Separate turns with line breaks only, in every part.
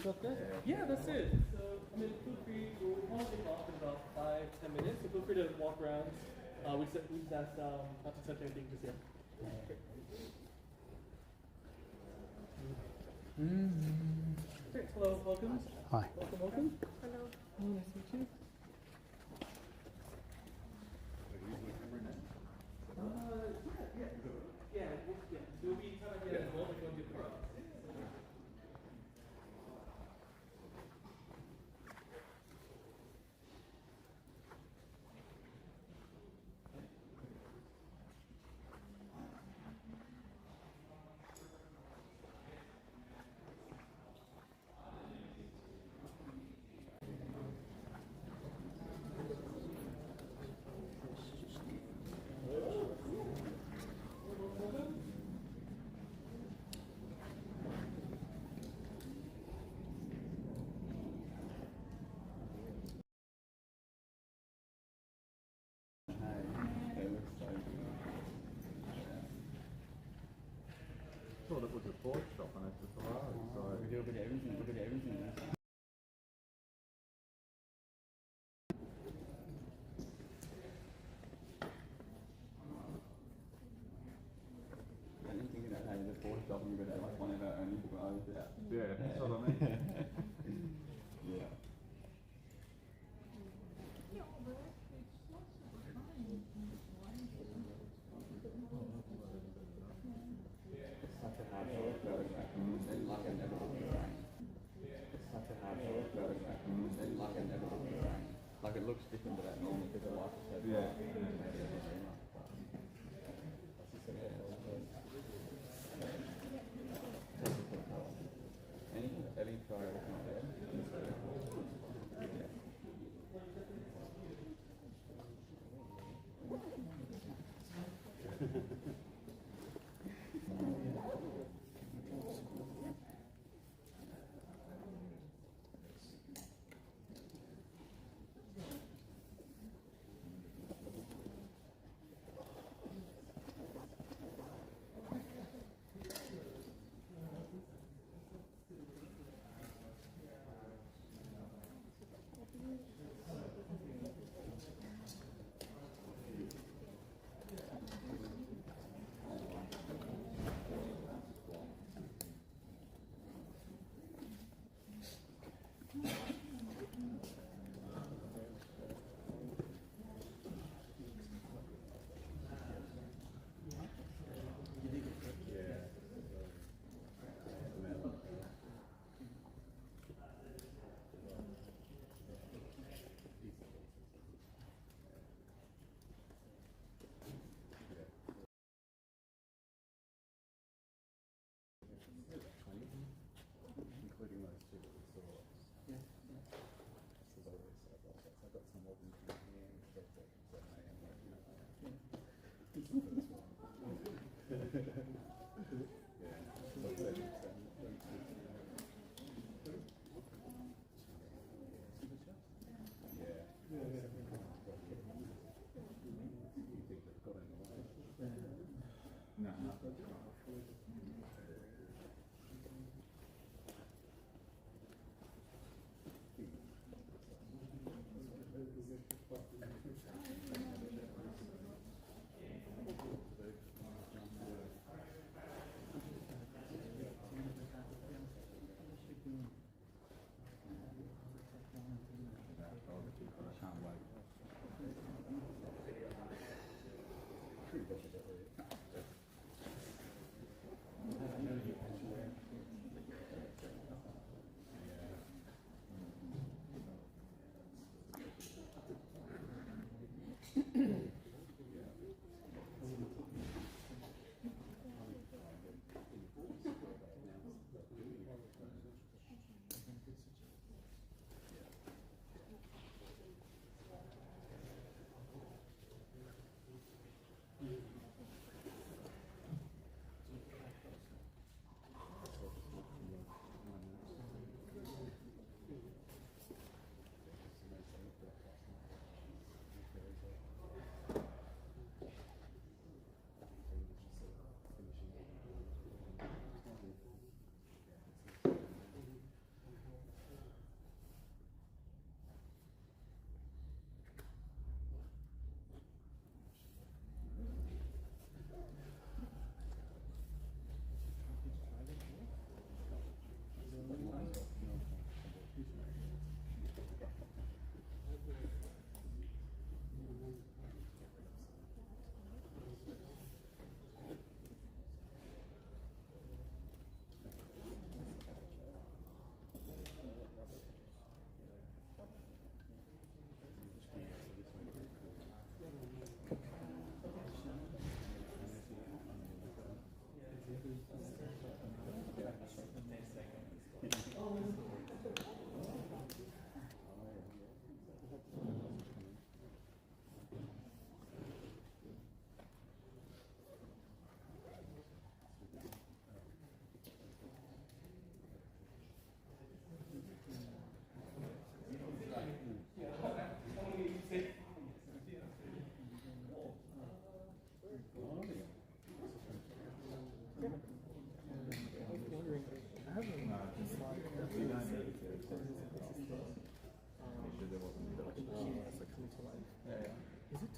got that? Yeah, that's it. So, I mean, feel free, we'll probably take off in about 5-10 minutes, so feel free to walk around. We just asked not to touch anything just yet. Okay, hello, welcome.
Hi.
Welcome.
Hello.
Nice to meet you. Yeah. We'll be kind of getting involved and going to the pro.
I thought it was a Ford shop and it's a Ferrari, so
We do a bit of everything, a bit of everything. I didn't think that had a Ford shop and we got like one of our own guys.
yeah, that's what I mean.
Yeah. Such a hard photograph. It's like I never looked at it. It's such a hard photograph. It's like I never looked at it. Like it looks different to that normally because the light is so bright. Any try everything there?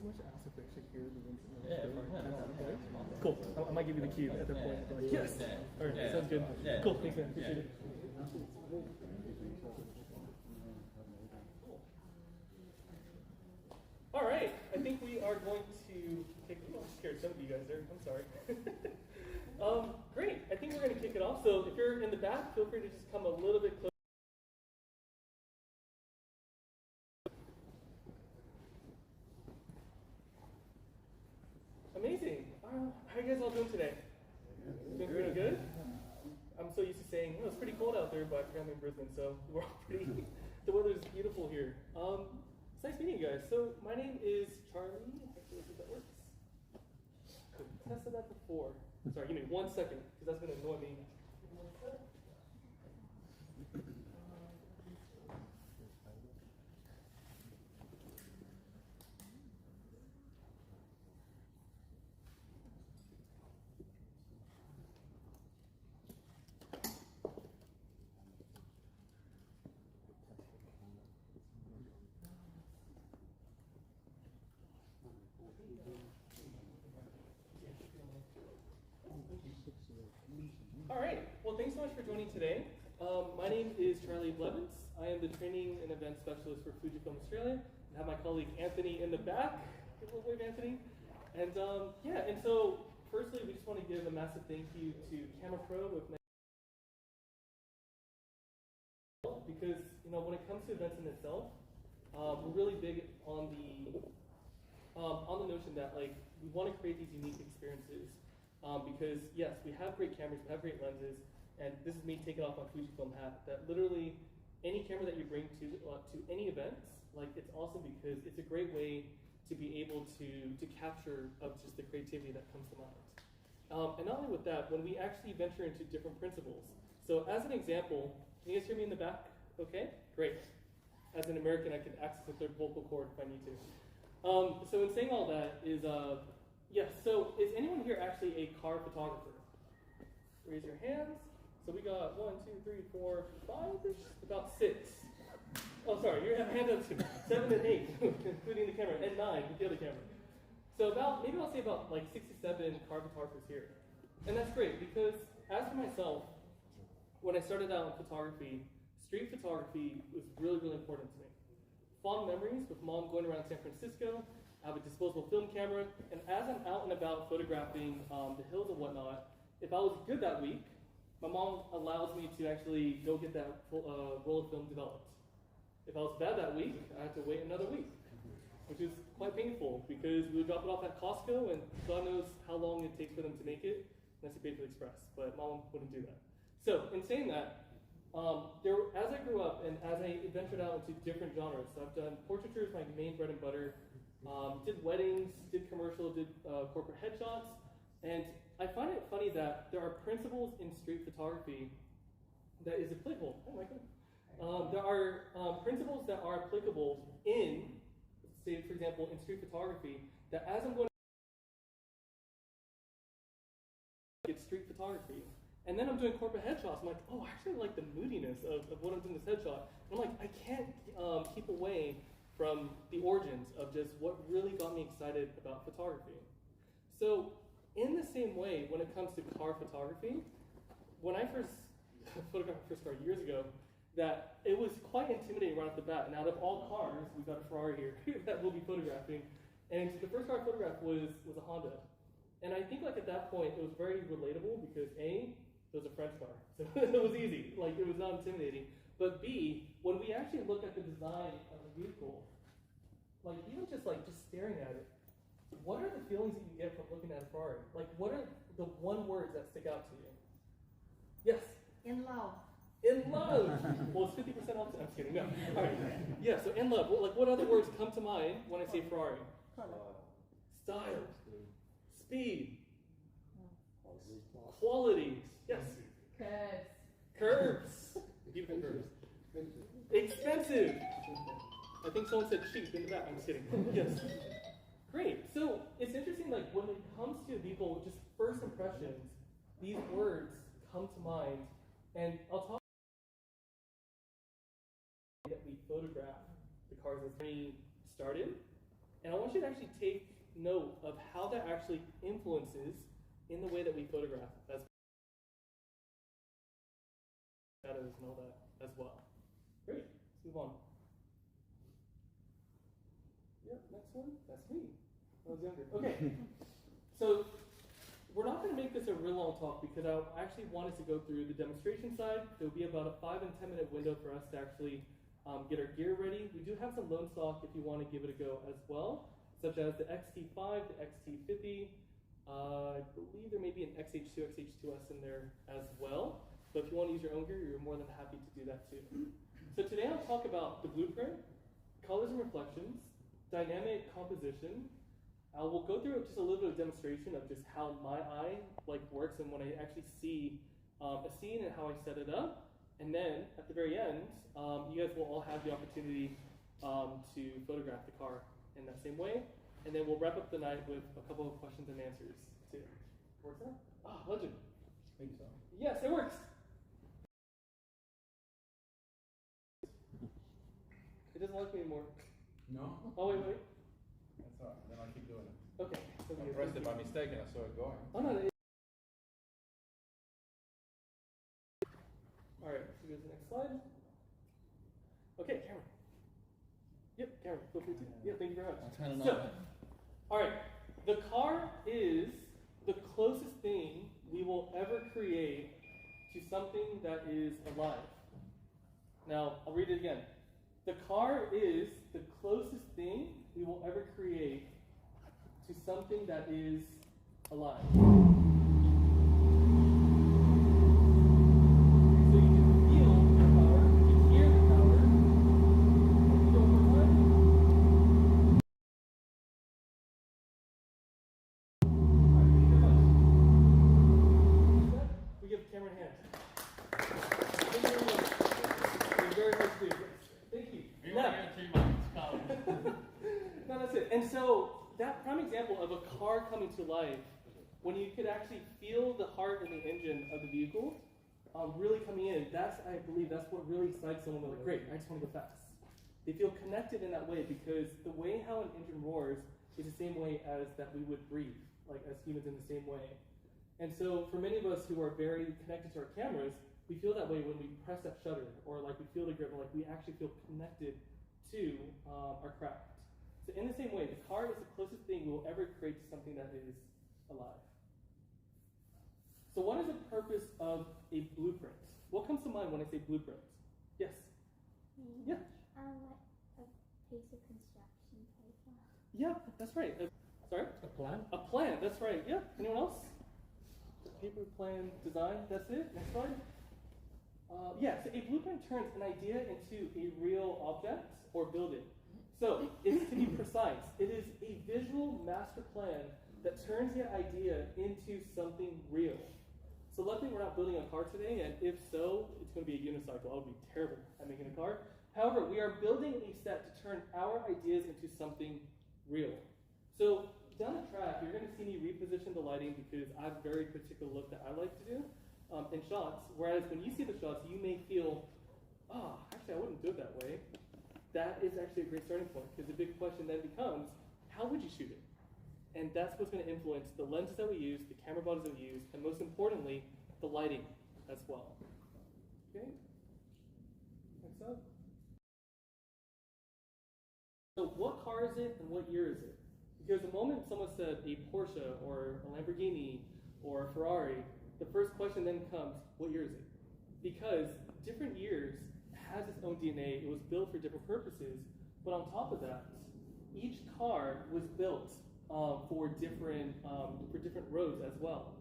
too much to ask if they actually hear the ones in the
Yeah,
video
yeah,
at
no,
that
yeah,
point?
yeah.
Cool. I might give you the cue at that point. Like, yes.
Yeah.
All right.
Yeah,
Sounds good.
yeah.
Cool. Thanks, man. Appreciate it. All right. I think we are going to kick. Oh, I scared some of you guys there. I'm sorry. Great. I think we're going to kick it off. So if you're in the back, feel free to just come a little bit closer. Amazing. How are you guys all doing today? Doing pretty good? I'm so used to saying, oh, it's pretty cold out there, but I'm in Brisbane, so we're all pretty, the weather's beautiful here. It's nice meeting you guys. So my name is Charlie. Actually, let's see if that works. I've tested that before. Sorry, give me 1 second, because that's going to annoy me. All right. Well, thanks so much for joining today. My name is Charlie Blevins. I am the Training and Event Specialist for Fujifilm Australia. I have my colleague Anthony in the back. Give a little wave, Anthony. And yeah, and so firstly, we just want to give a massive thank you to Camera Pro with because when it comes to events in itself, we're really big on the notion that we want to create these unique experiences. Because yes, we have great cameras, we have great lenses, and this is me taking off my Fujifilm hat, that literally any camera that you bring to any event, it's awesome because it's a great way to be able to capture of just the creativity that comes to mind. And not only with that, when we actually venture into different principles. So as an example, can you guys hear me in the back? Okay, great. As an American, I can access the third vocal cord if I need to. So in saying all that is, yes, so is anyone here actually a car photographer? Raise your hands. So we got 1, 2, 3, 4, 5-ish, about 6. Oh, sorry, you have hand up to 7 and 8, including the camera, and 9 with the other camera. So maybe I'll say about 6 to 7 car photographers here. And that's great because as for myself, when I started out in photography, street photography was really, really important to me. Fond memories with mom going around San Francisco. I have a disposable film camera, and as I'm out and about photographing the hills and whatnot, if I was good that week, my mom allows me to actually go get that roll of film developed. If I was bad that week, I had to wait another week, which is quite painful because we would drop it off at Costco, and God knows how long it takes for them to make it, unless you pay for the express, but mom wouldn't do that. So in saying that, as I grew up and as I ventured out into different genres, so I've done portraiture as my main bread and butter, did weddings, did commercial, did corporate headshots, and I find it funny that there are principles in street photography that is applicable. Oh, Michael. There are principles that are applicable in, say, for example, in street photography, that as I'm going to get street photography, and then I'm doing corporate headshots, I'm like, oh, I actually like the moodiness of what I'm doing this headshot. And I'm like, I can't keep away from the origins of just what really got me excited about photography. So in the same way, when it comes to car photography, when I first photographed my first car years ago, that it was quite intimidating right off the bat. And out of all cars, we've got a Ferrari here that we'll be photographing. And the first car I photographed was a Honda. And I think at that point, it was very relatable because A, it was a French car. So it was easy, it was not intimidating. But B, when we actually look at the design of the vehicle, even just staring at it, what are the feelings that you get from looking at a Ferrari? What are the one words that stick out to you? Yes?
In love.
In love! Well, it's 50% off. I'm just kidding. No. All right. Yeah, so in love. What other words come to mind when I say Ferrari? Style. Speed. Quality. Yes?
Curves.
Curves. Beautiful curves. Expensive. I think someone said cheap in the back. I'm just kidding. Yes. Great. So it's interesting, when it comes to a vehicle, just first impressions, these words come to mind. And I'll talk about that we photograph the cars as we started. And I want you to actually take note of how that actually influences in the way that we photograph shadows and all that as well. Great, let's move on. Yep, next one, that's me. I was younger. Okay, so we're not going to make this a real long talk because I actually wanted to go through the demonstration side. There will be about a 5 and 10 minute window for us to actually get our gear ready. We do have some loan stock if you want to give it a go as well, such as the XT5, the XT50. I believe there may be an XH2, XH2S in there as well. But if you want to use your own gear, you're more than happy to do that too. So today I'll talk about the blueprint, colors and reflections, dynamic composition. I will go through just a little bit of demonstration of just how my eye works and when I actually see a scene and how I set it up. And then at the very end, you guys will all have the opportunity to photograph the car in that same way. And then we'll wrap up the night with a couple of questions and answers too. Works out? Ah, legend.
I think so.
Yes, it works. It doesn't like me anymore.
No?
Oh, wait.
That's all right. Then I'll keep doing it.
Okay. So
I pressed it by mistake and I saw it going.
Oh, no. All right, so go to the next slide. Okay, Cameron. Yep, Cameron, feel free to. Yeah, thank you very much.
I'll turn it
So,
on.
all right, the car is the closest thing we will ever create to something that is alive. Now, I'll read it again. The car is the closest thing we will ever create to something that is alive. So you can feel the power, you can hear the power. Can you go one more time? All right, thank you very much. We give Cameron a hand. Thank you very much. It's very hard to do. Thank you. Now, no, that's it. And so that prime example of a car coming to life, when you could actually feel the heart and the engine of the vehicle really coming in, I believe that's what really excites someone. They're like, great, I just want to go fast. They feel connected in that way because the way how an engine roars is the same way as that we would breathe, like as humans in the same way. And so for many of us who are very connected to our cameras, we feel that way when we press that shutter or like we feel the grip, or like we actually feel connected to our craft. So in the same way, the car is the closest thing we will ever create to something that is alive. So what is the purpose of a blueprint? What comes to mind when I say blueprint? Yes? Yeah.
Like a piece of construction paper.
Yeah, that's right. Sorry?
A plan?
A plan, that's right. Yeah. Anyone else? Paper, plan, design, that's it. Next slide. Yeah, so a blueprint turns an idea into a real object or building. So, it's to be precise, it is a visual master plan that turns the idea into something real. So luckily we're not building a car today, and if so, it's going to be a unicycle. I would be terrible at making a car. However, we are building a set to turn our ideas into something real. So down the track, you're going to see me reposition the lighting because I have a very particular look that I like to do in shots, whereas when you see the shots, you may feel, oh, actually I wouldn't do it that way. That is actually a great starting point because the big question then becomes, how would you shoot it? And that's what's going to influence the lenses that we use, the camera bodies that we use, and most importantly, the lighting as well. Okay? Next up. So what car is it and what year is it? Because the moment someone said a Porsche or a Lamborghini or a Ferrari, the first question then becomes, what year is it? Because different years has its own DNA. It was built for different purposes, but on top of that, each car was built for different roads as well.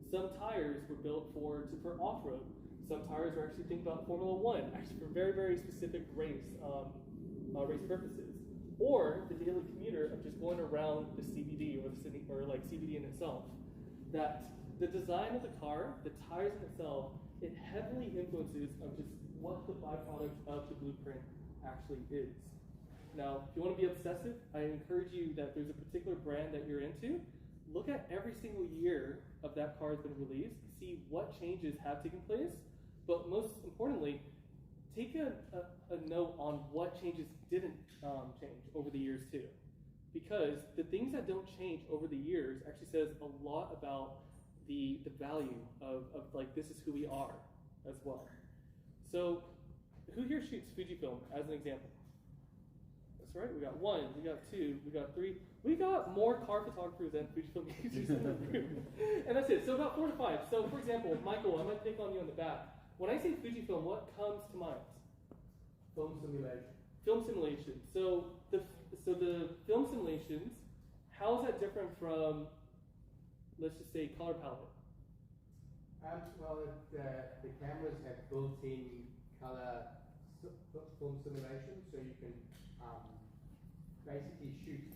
Some tires were built for off-road. Some tires are actually thinking about Formula One, actually for very, very specific race purposes. Or the daily commuter of just going around the CBD or the city, or like CBD in itself. That the design of the car, the tires in itself, it heavily influences of just what the byproduct of the blueprint actually is. Now, if you want to be obsessive, I encourage you that there's a particular brand that you're into. Look at every single year of that car has been released, see what changes have taken place, but most importantly, take a note on what changes didn't change over the years too. because the things that don't change over the years actually says a lot about the value of like, this is who we are as well. So who here shoots Fujifilm as an example? That's right, we got 1, we got 2, we got 3. We got more car photographers than Fujifilm users in the room. And that's it, so about 4 to 5. So for example, Michael, I'm gonna pick on you on the back. When I say Fujifilm, what comes to mind?
Film simulation.
Film simulation. So the film simulations, how is that different from, let's just say, color palette?
Well, the cameras have built-in color film simulation, so you can basically shoot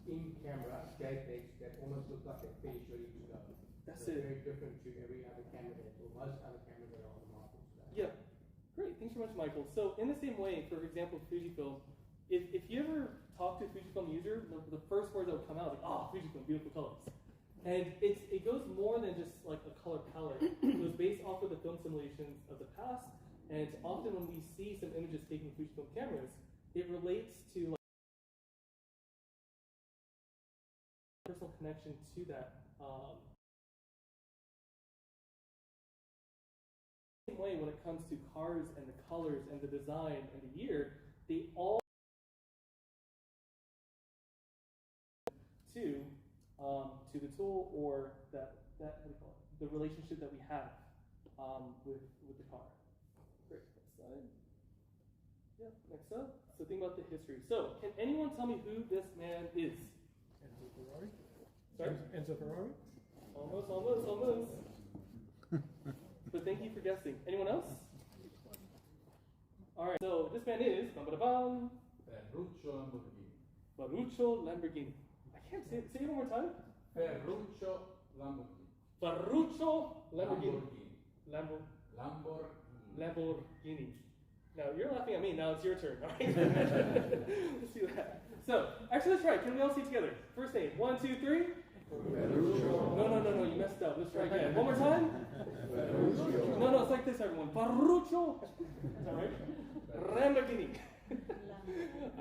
in camera JPEGs that almost look like they're finished ready to go.
That's
so
it.
Very different to every other camera or most other cameras that are on the market today.
Yeah, great. Thanks so much, Michael. So in the same way, for example, Fujifilm, if you ever talk to a Fujifilm user, the first words that would come out is, oh, Fujifilm, beautiful colors. And it goes more than just like a color palette. It was based off of the film simulations of the past, and often when we see some images taken with Fujifilm cameras, it relates to like personal connection to that. Same way when it comes to cars and the colors and the design and the year, they all to the tool or that what do you call it? The relationship that we have with the car. Great. Next slide. Yeah. Next up. So think about the history. So can anyone tell me who this man is?
Enzo Ferrari.
Sorry?
Enzo Ferrari.
Almost. But thank you for guessing. Anyone else? All right. So this man is
Ferruccio Lamborghini.
Ferruccio Lamborghini. I can't say it. Say it one more time.
Ferruccio Lamborghini.
Ferruccio Lamborghini.
Lamborghini.
Lamborghini. Now you're laughing at me. Now it's your turn. All right. Let's do that. So actually, let's try it. Can we all see it together? First name. 1, 2, 3.
Ferruccio.
No. You messed up. Let's try again. One more time.
Ferruccio.
No. It's like this, everyone. Ferruccio. Is that right? Lamborghini.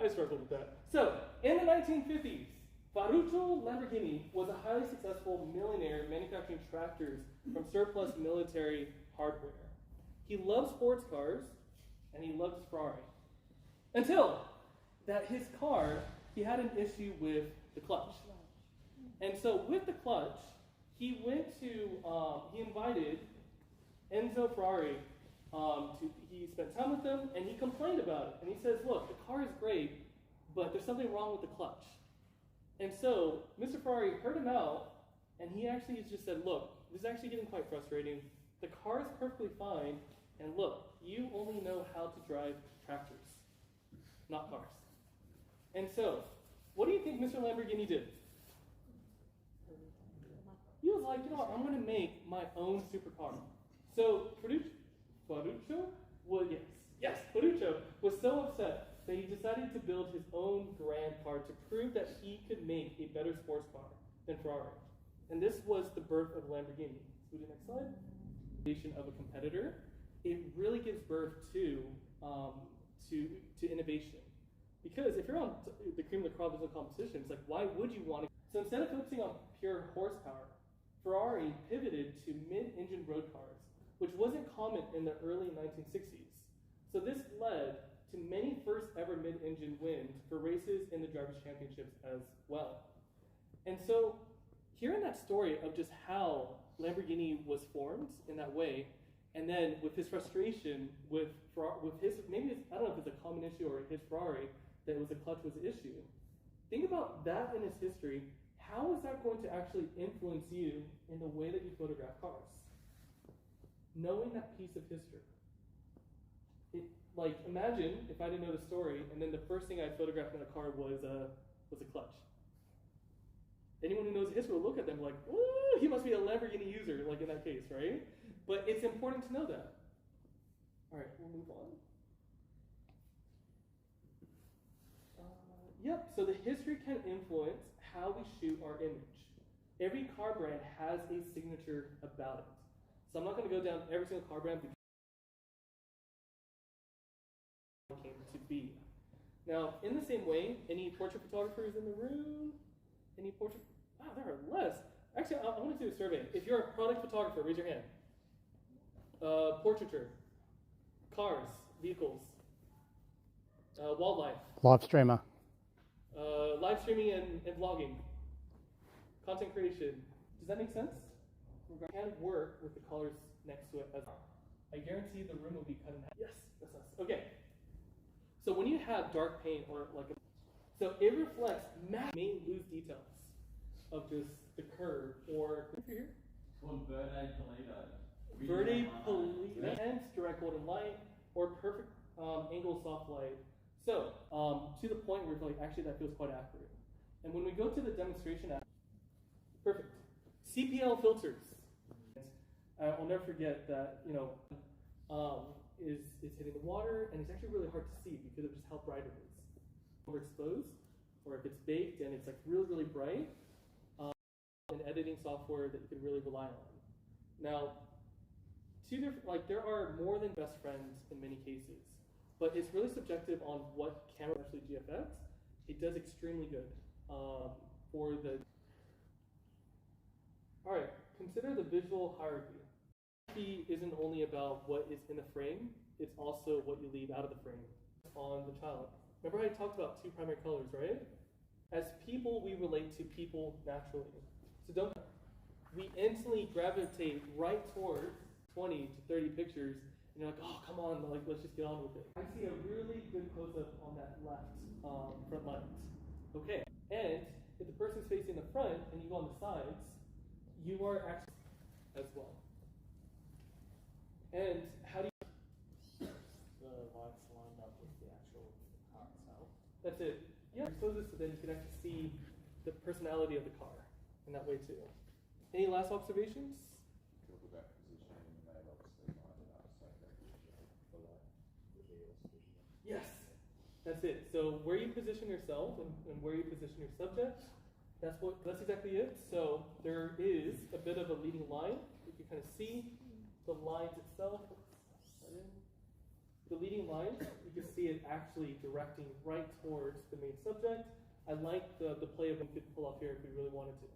I struggled with that. So in the 1950s. Ferruccio Lamborghini was a highly successful millionaire manufacturing tractors from surplus military hardware. He loved sports cars, and he loved Ferrari. Until that his car, he had an issue with the clutch. And so with the clutch, he invited Enzo Ferrari, he spent time with him, and he complained about it. And he says, look, the car is great, but there's something wrong with the clutch. And so Mr. Ferrari heard him out, and he actually just said, look, this is actually getting quite frustrating. The car is perfectly fine, and look, you only know how to drive tractors, not cars. And so, what do you think Mr. Lamborghini did? He was like, you know what, I'm going to make my own supercar. So Ferruccio was so upset that he decided to build his own grand car to prove that he could make a better sports car than Ferrari. And this was the birth of Lamborghini. So the next slide. Of a competitor, it really gives birth to innovation. Because if you're on the cream of the crop of the competition, it's like, why would you want to? So instead of focusing on pure horsepower, Ferrari pivoted to mid-engine road cars, which wasn't common in the early 1960s. So this led to many first ever mid-engine wins for races in the Drivers' Championships as well. And so hearing that story of just how Lamborghini was formed in that way, and then with his frustration with his, I don't know if it's a common issue or his Ferrari, that the clutch was the issue. Think about that in his history. How is that going to actually influence you in the way that you photograph cars? Knowing that piece of history. Like, imagine if I didn't know the story, and then the first thing I photographed in a car was a clutch. Anyone who knows the history will look at them like, ooh, he must be a Lamborghini user, like in that case, right? But it's important to know that. All right, we'll move on. Yep, so the history can influence how we shoot our image. Every car brand has a signature about it. So I'm not going to go down every single car brand because it came to be. Now, in the same way, any portrait photographers in the room? Any portrait? Wow, there are less. Actually, I want to do a survey. If you're a product photographer, raise your hand. Portraiture, cars, vehicles, wildlife,
Live streamer.
live streaming and vlogging, content creation. Does that make sense? You can work with the colors next to it as well. I guarantee the room will be cut in half. Yes, that's us. Okay. So when you have dark paint or like, so it reflects may lose details of just the curve or here.
Called Verde Toledo.
Verde Toledo, intense direct golden light or perfect angle soft light. So to the point where it's like actually that feels quite accurate. And when we go to the demonstration, perfect. CPL filters. I'll never forget that, you know, is hitting the water, and it's actually really hard to see because of just how bright it is. Overexposed, or if it's baked and it's like really, really bright, an editing software that you can really rely on. Now, two different, like there are more than best friends in many cases, but it's really subjective on what camera, especially GFX, it does extremely good for the. All right, consider the visual hierarchy. Photography isn't only about what is in the frame, it's also what you leave out of the frame on the child. Remember I talked about two primary colors, right? As people, we relate to people naturally. So don't, we instantly gravitate right towards 20 to 30 pictures, and you're like, oh, come on, like, let's just get on with it. I see a really good close-up on that left front light. Okay, and if the person's facing the front and you go on the sides, you are actually as well. And how do you...
The lights lined up with the actual car itself.
That's it. Yeah, expose this so then you can actually see the personality of the car in that way too. Any last observations?
Talk about positioning and that obviously lined up so that the light reveals the
Yes, that's it. So where you position yourself and where you position your subject, that's exactly it. So there is a bit of a leading line. You can kind of see the lines itself. The leading lines, you can see it actually directing right towards the main subject. I like the play of what we could pull off here if we really wanted to.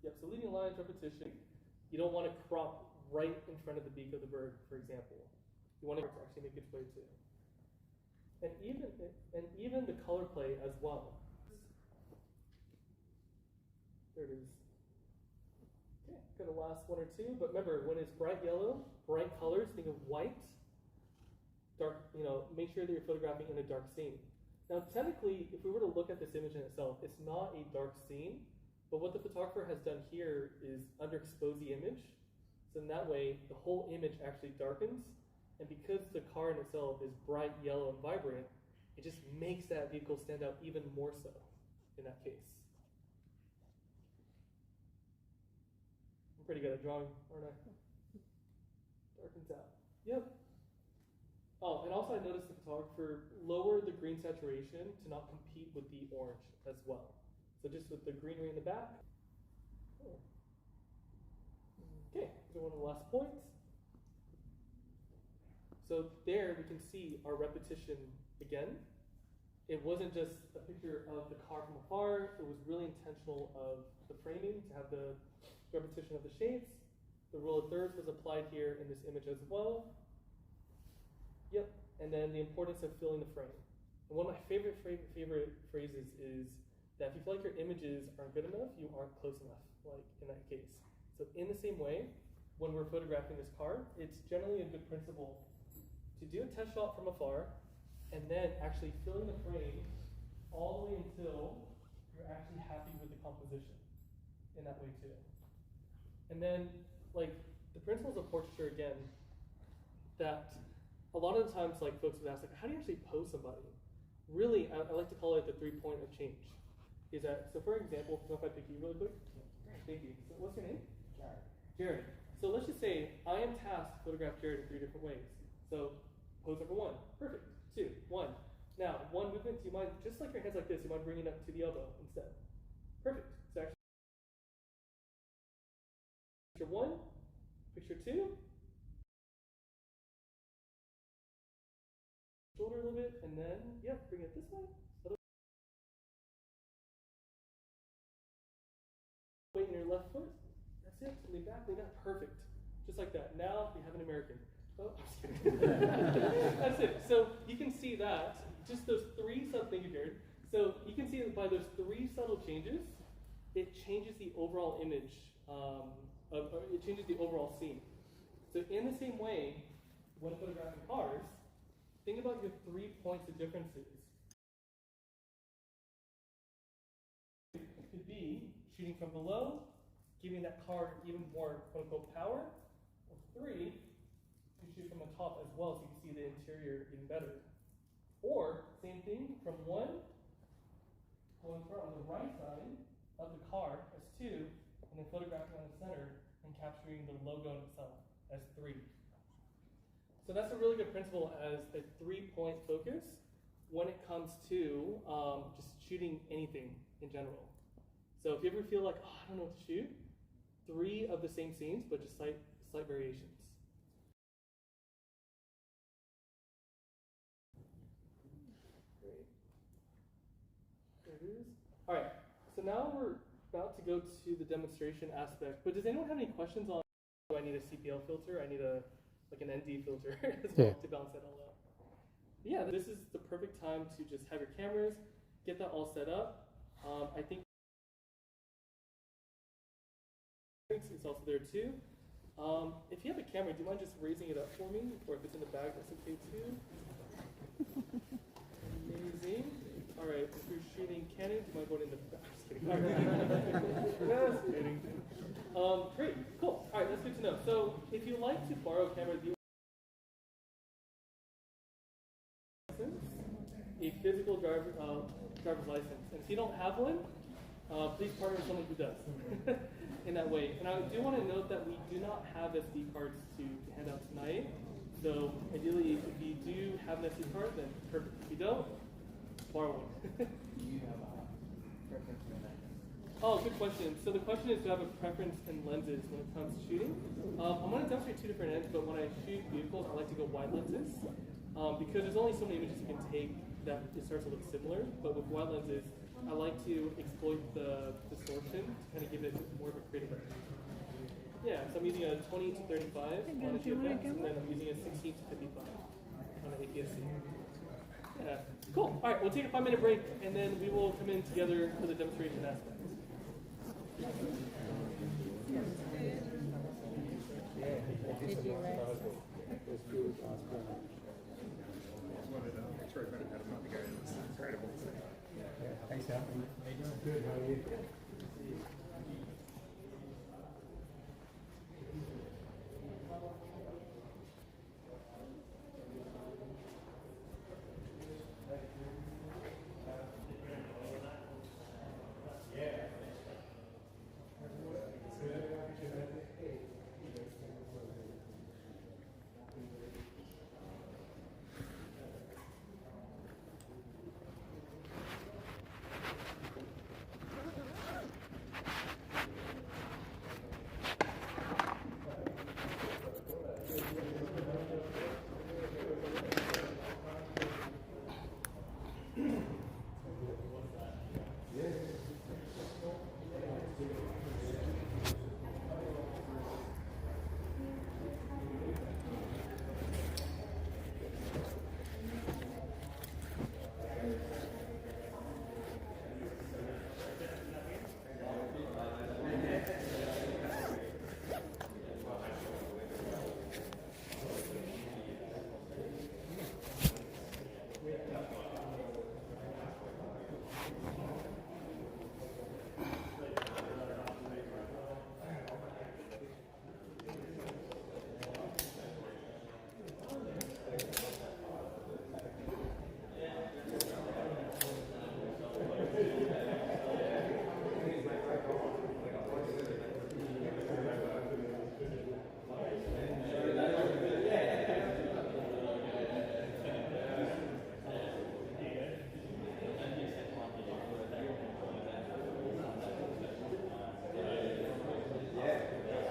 Yep, so leading lines, repetition. You don't want to crop right in front of the beak of the bird, for example. You want to actually make its way too. And even the color play as well. There it is. Okay, got the last one or two, but remember, when it's bright yellow, bright colors, think of white, dark, you know, make sure that you're photographing in a dark scene. Now, technically, if we were to look at this image in itself, it's not a dark scene, but what the photographer has done here is underexpose the image. So in that way, the whole image actually darkens, and because the car in itself is bright yellow and vibrant, it just makes that vehicle stand out even more so in that case. Pretty good at drawing, aren't I? Darkens out. Yep. Oh, and also I noticed the photographer lowered the green saturation to not compete with the orange as well. So just with the greenery in the back. Oh. Okay, so one of the last points. So there we can see our repetition again. It wasn't just a picture of the car from afar, it was really intentional of the framing to have the repetition of the shapes. The rule of thirds was applied here in this image as well. Yep, and then the importance of filling the frame. And one of my favorite phrases is that if you feel like your images aren't good enough, you aren't close enough, like in that case. So in the same way, when we're photographing this car, it's generally a good principle to do a test shot from afar, and then actually filling the frame all the way until you're actually happy with the composition in that way too. And then, like, the principles of portraiture again, that a lot of the times, like, folks would ask, like, how do you actually pose somebody? Really, I like to call it the 3-point of change. Is that, so for example, if I pick you really quick? Thank you. So what's your name?
Jared.
Jared. So let's just say I am tasked to photograph Jared in 3 different ways. So pose number 1, perfect. 2, 1. Now, one movement, you might, just like your hands like this, you might bring it up to the elbow instead. Perfect. So actually, picture 1, picture 2, your left foot. That's it. Lean back, perfect. Just like that. Now we have an American. Oh, I'm just kidding. That's it. So you can see that, just those three subtle, thank you, Jared. So you can see that by those three subtle changes, it changes the overall image, it changes the overall scene. So in the same way, when photographing cars, think about your 3 points of differences. It could be shooting from below, giving that car even more quote-unquote power, or 3, to shoot from the top as well so you can see the interior even better. Or, same thing, from 1, going from the right side of the car as 2, and then photographing on the center and capturing the logo in itself as 3. So that's a really good principle as a 3-point focus when it comes to just shooting anything in general. So if you ever feel like, oh, I don't know what to shoot, 3 of the same scenes, but just slight variations. Great. There it is. All right, so now we're about to go to the demonstration aspect, but does anyone have any questions on, do I need a CPL filter? I need an ND filter as well to balance that all out. Yeah, this is the perfect time to just have your cameras, get that all set up. I think it's also there too. If you have a camera, do you mind just raising it up for me? Or if it's in the bag, that's okay too. Amazing. All right, if you're shooting Canon, do you mind going in the back? Just kidding. All right. Just kidding. Great, cool. All right, that's good to know. So if you like to borrow a camera, a physical driver's license. And if you don't have one, please partner with someone who does in that way. And I do want to note that we do not have SD cards to hand out tonight. So ideally, if you do have an SD card, then perfect. If you don't, borrow one.
Do you have a preference for that?
Oh, good question. So the question is, do I have a preference in lenses when it comes to shooting? I'm going to demonstrate 2 different ends, but when I shoot vehicles, I like to go wide lenses because there's only so many images you can take that it starts to look similar. But with wide lenses, I like to exploit the distortion to kind of give it more of a creative edge. Yeah, so I'm using a 20 to 35 on a GFX, and then I'm using a 16 to 55 on an APS-C. Yeah, cool. All right, we'll take a 5-minute break, and then we will come in together for the demonstration aspects.
Thanks, Al. Good, how are you?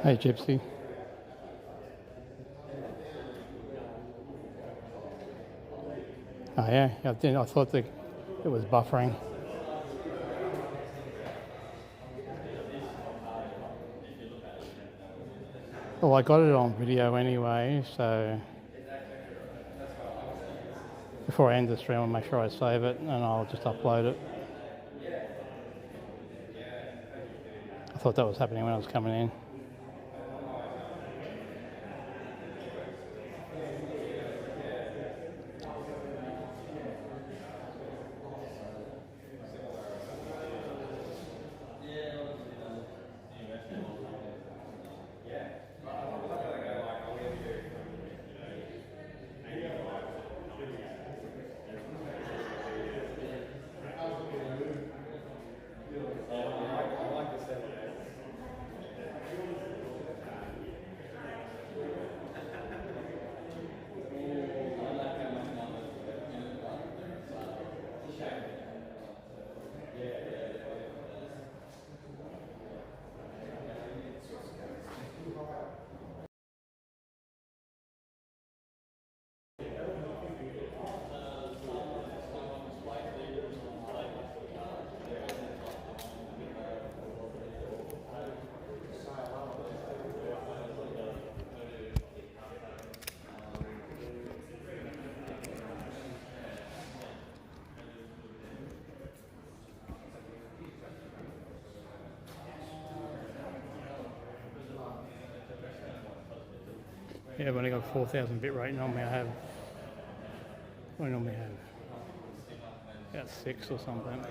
Hi, Gypsy. Oh yeah, I thought it was buffering. Well, I got it on video anyway, so before I end the stream, I'll make sure I save it and I'll just upload it. I thought that was happening when I was coming in. Yeah, I've only got 4,000 bit rate. Normally I have about 6 or something.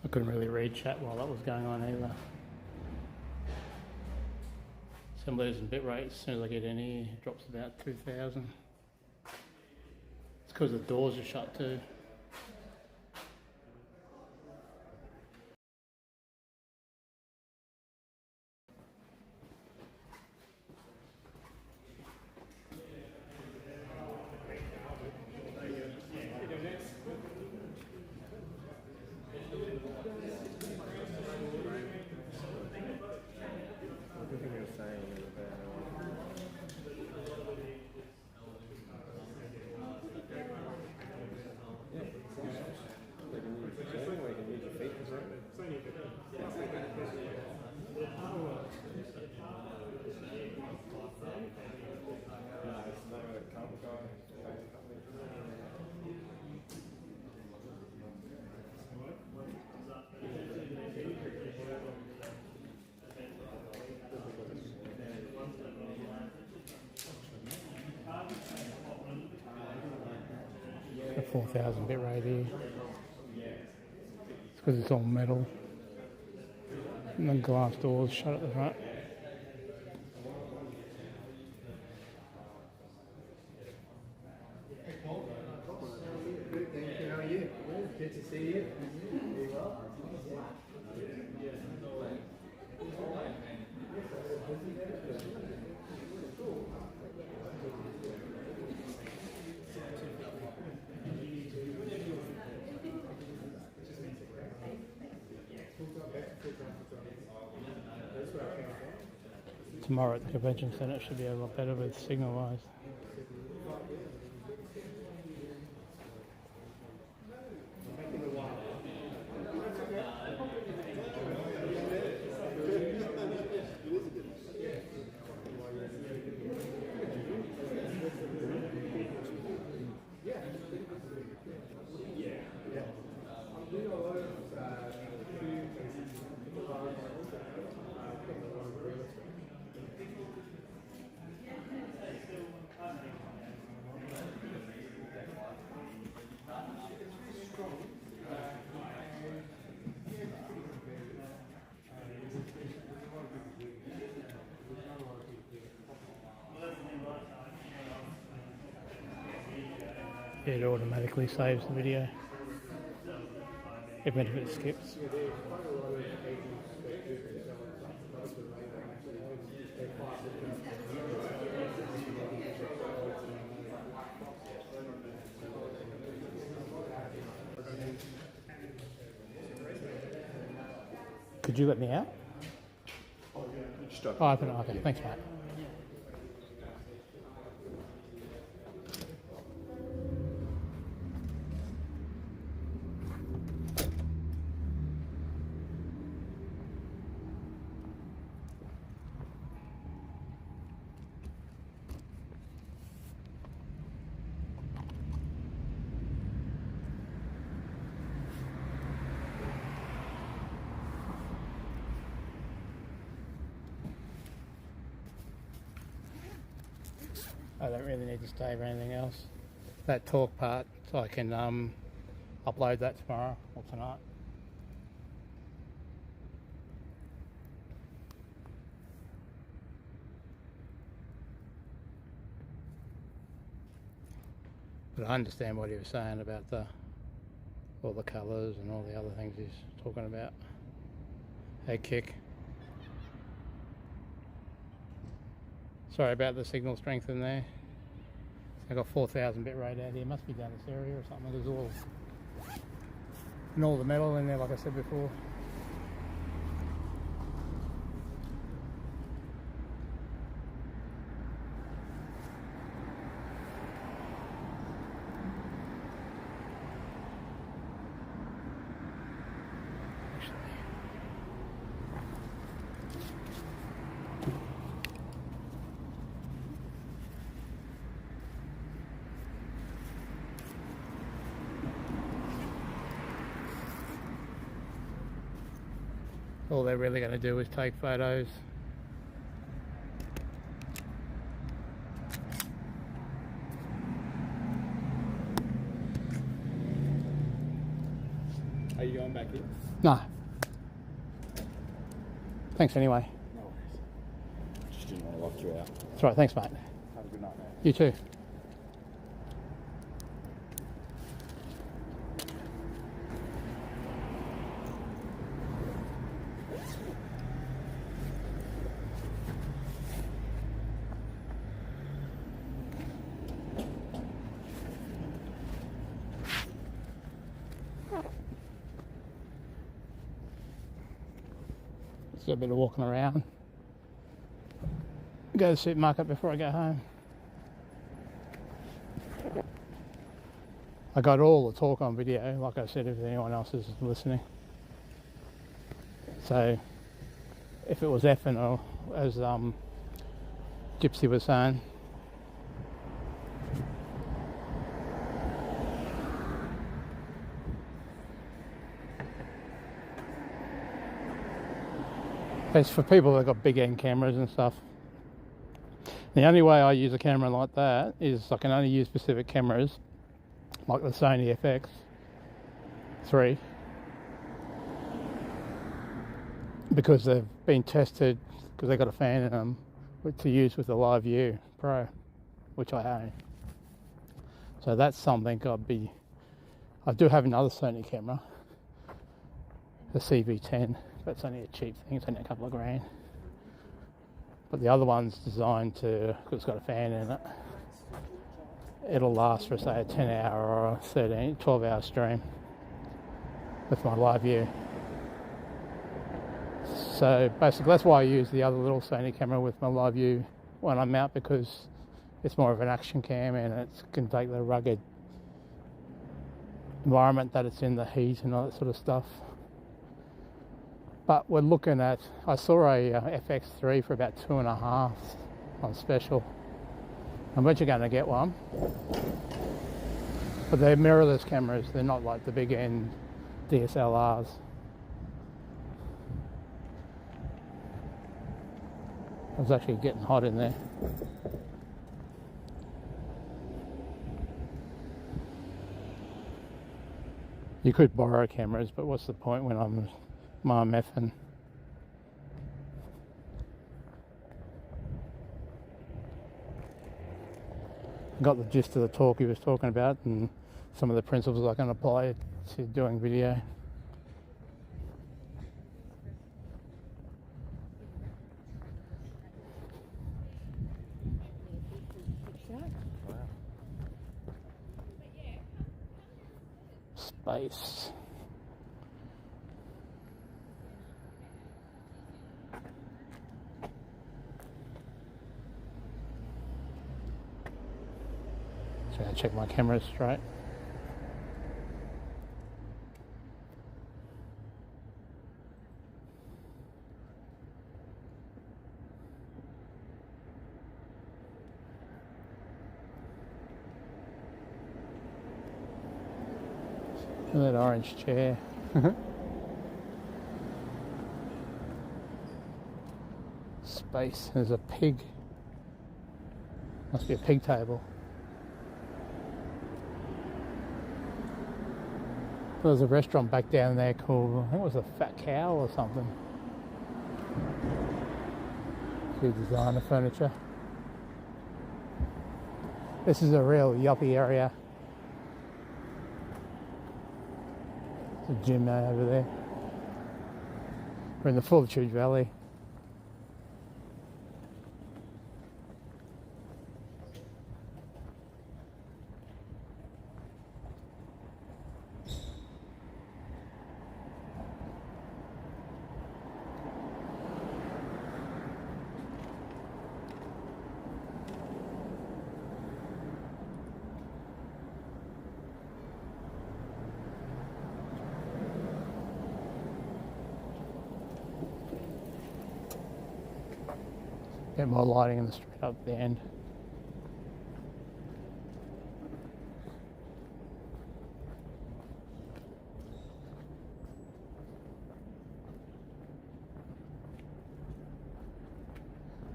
I couldn't really read chat while that was going on either. Some losing bit rate, as soon as I get in here, it drops about 2,000. It's because the doors are shut too. A 4,000 bit rate here. It's because it's all metal. And the glass doors shut at the front.
How are you? Good to see you. Very well. 'Tomorrow at the convention centre should be a lot better with signal wise.
It automatically saves the video, even if it skips.
Yeah, there's quite a lot of agents that do sell it. Most of them actually they fight with them.
Could you let me out? Oh, open it. Okay, thanks, mate. I don't really need to save or anything else. That talk part, so I can upload that tomorrow or tonight. But I understand what he was saying about all the colours and all the other things he's talking about. Hey, kick. Sorry about the signal strength in there. I got 4,000 bit rate out here. Must be down this area or something. There's all the metal in there, like I said before. All they're really going to do is take photos.
Are you going back in?
No. Thanks anyway.
No worries. Just didn't want to lock you out.
That's right, thanks mate.
Have a good night, mate.
You too. Just a bit of walking around. Go to the supermarket before I go home. I got all the talk on video, like I said, if anyone else is listening. So, if it was effing, or as Gypsy was saying, it's for people that got big end cameras and stuff. The only way I use a camera like that is I can only use specific cameras, like the Sony FX3, because they've been tested, because they've got a fan in them, to use with the Live View Pro, which I own. So that's something I do have another Sony camera, the CV10. That's only a cheap thing, it's only a couple of grand. But the other one's designed to, because it's got a fan in it, it'll last for say a 10 hour or 12 hour stream with my Live View. So basically that's why I use the other little Sony camera with my Live View when I'm out, because it's more of an action cam and it can take the rugged environment that it's in, the heat and all that sort of stuff. But we're looking at, I saw a FX3 for about 2.5 on special. I'm actually going to get one. But they're mirrorless cameras, they're not like the big end DSLRs. It was actually getting hot in there. You could borrow cameras, but what's the point when I'm effing? got the gist of the talk he was talking about and some of the principles I can apply to doing video. Space. So I check my camera straight. Look at that orange chair. Space. There's a pig. Must be a pig table. There's a restaurant back down there called, I think it was a Fat Cow or something. Good designer furniture. This is a real yuppie area. There's a gym over there. We're in the Fortitude Valley. Get more lighting in the street up the end.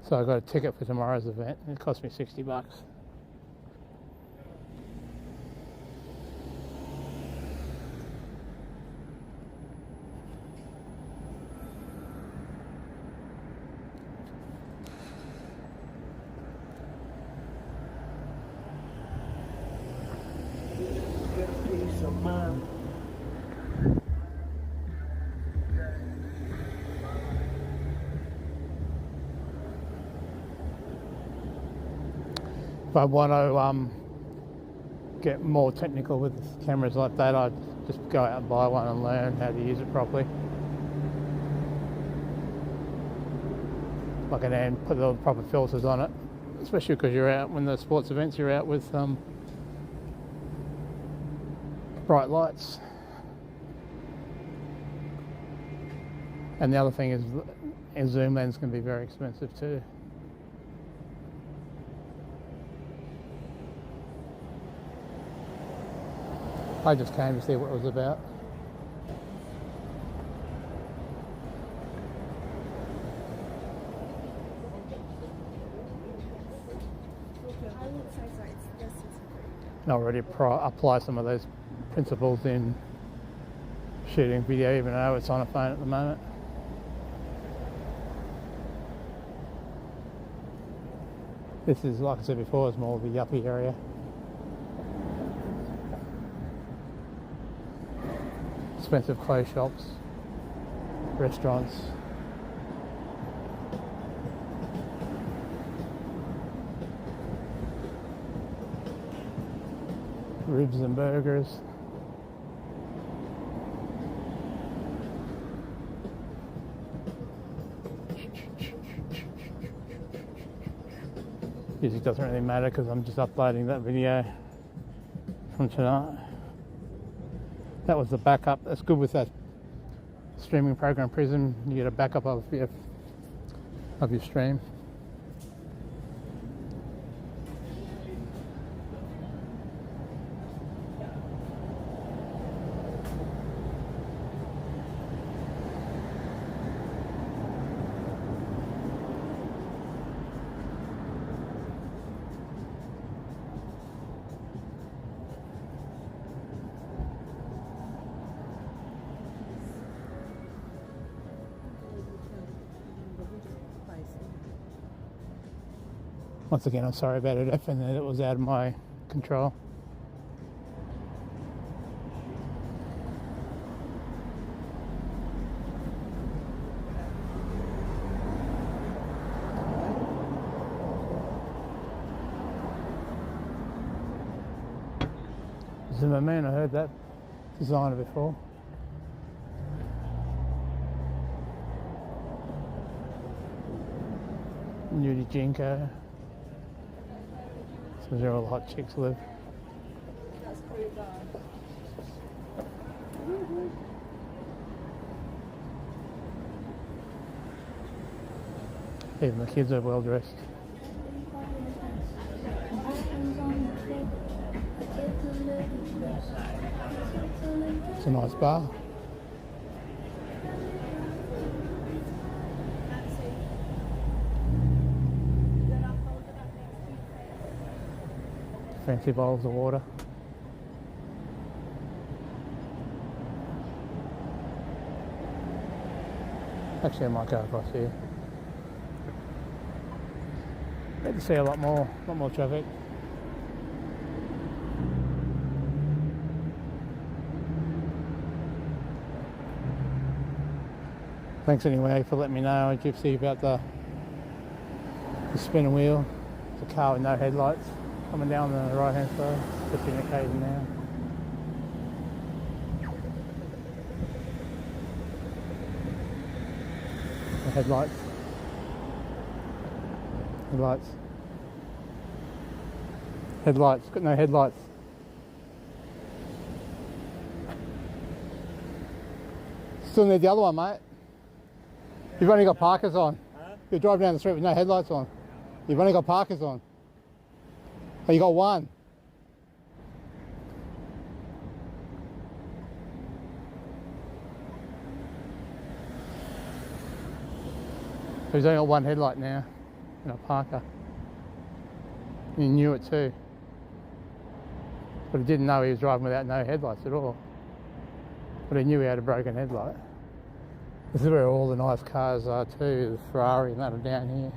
So I got a ticket for tomorrow's event. It cost me $60. If I want to get more technical with cameras like that, I'd just go out and buy one and learn how to use it properly. Like and then put the proper filters on it, especially because you're out when the sports events, you're out with bright lights. And the other thing is, a zoom lens can be very expensive too. I just came to see what it was about.
I would say so. It's just
And I already apply some of those principles in shooting video, even though it's on a phone at the moment. This is, like I said before, is more of a yuppie area. Expensive clothes shops, restaurants. Ribs and burgers. Music doesn't really matter because I'm just uploading that video from tonight. That was the backup. That's good with that streaming program Prism. You get a backup of your stream. Once again, I'm sorry about it. I found that it was out of my control. Zimmerman, I heard that designer before. Nudie Jinko. So there all hot chicks live.
That's pretty bad.
Even the kids are well dressed. It's a nice bar. Fancy bowls of water. Actually, I might go across here. Need to see a lot more traffic. Thanks anyway for letting me know, Gypsy, about the spinning wheel. It's a car with no headlights coming down the right hand side, just indicating now. The headlights. Headlights, got no headlights. Still need the other one, mate. You've only got parkers on. Huh? You're driving down the street with no headlights on. You've only got parkers on. Oh, you got one. So he's only got one headlight now in a Parker. He knew it too. But he didn't know he was driving without no headlights at all. But he knew he had a broken headlight. This is where all the nice cars are too, the Ferrari and that are down here.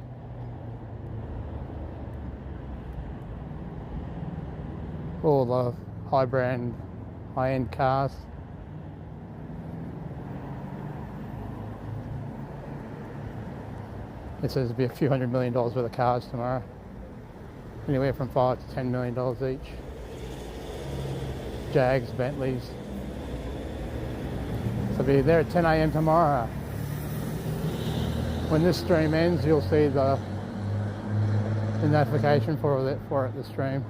All the high brand, high end cars. It says there'll be a few $100 million worth of cars tomorrow. Anywhere from $5 to $10 million each. Jags, Bentleys. So be there at 10 AM tomorrow. When this stream ends, you'll see the notification for it, the stream.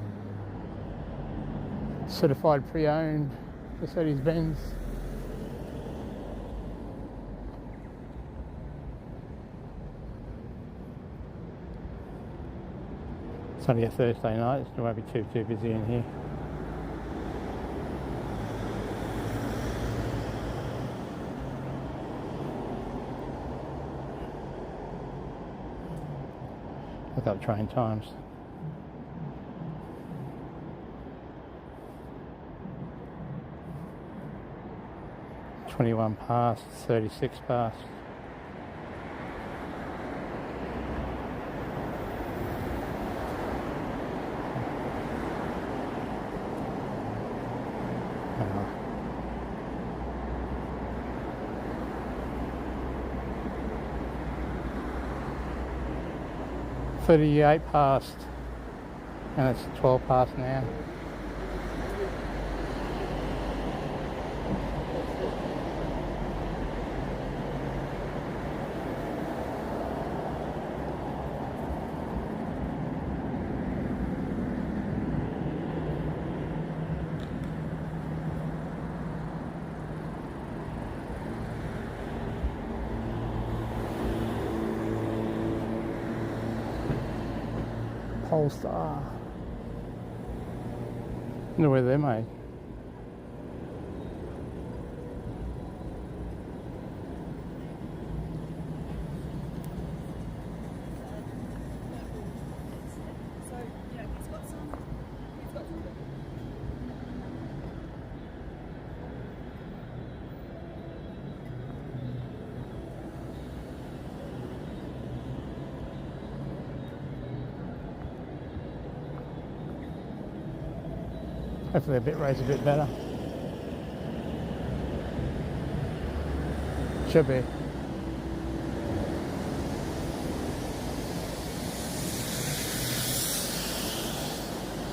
Certified pre-owned Mercedes-Benz. It's only a Thursday night, so it won't be too busy in here. Look up train times. $21 past, 36 past. $38 past, and it's 12 past now. Polestar. Wonder where they're made. Hopefully the bit rate's a bit better. Should be.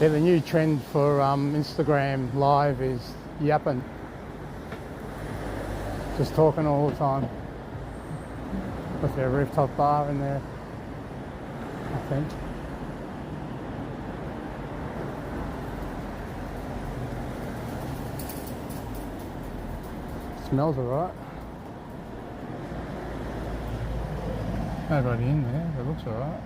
Yeah, the new trend for Instagram Live is yapping. Just talking all the time. With their rooftop bar in there, I think. Smells alright. Nobody in there, it looks alright.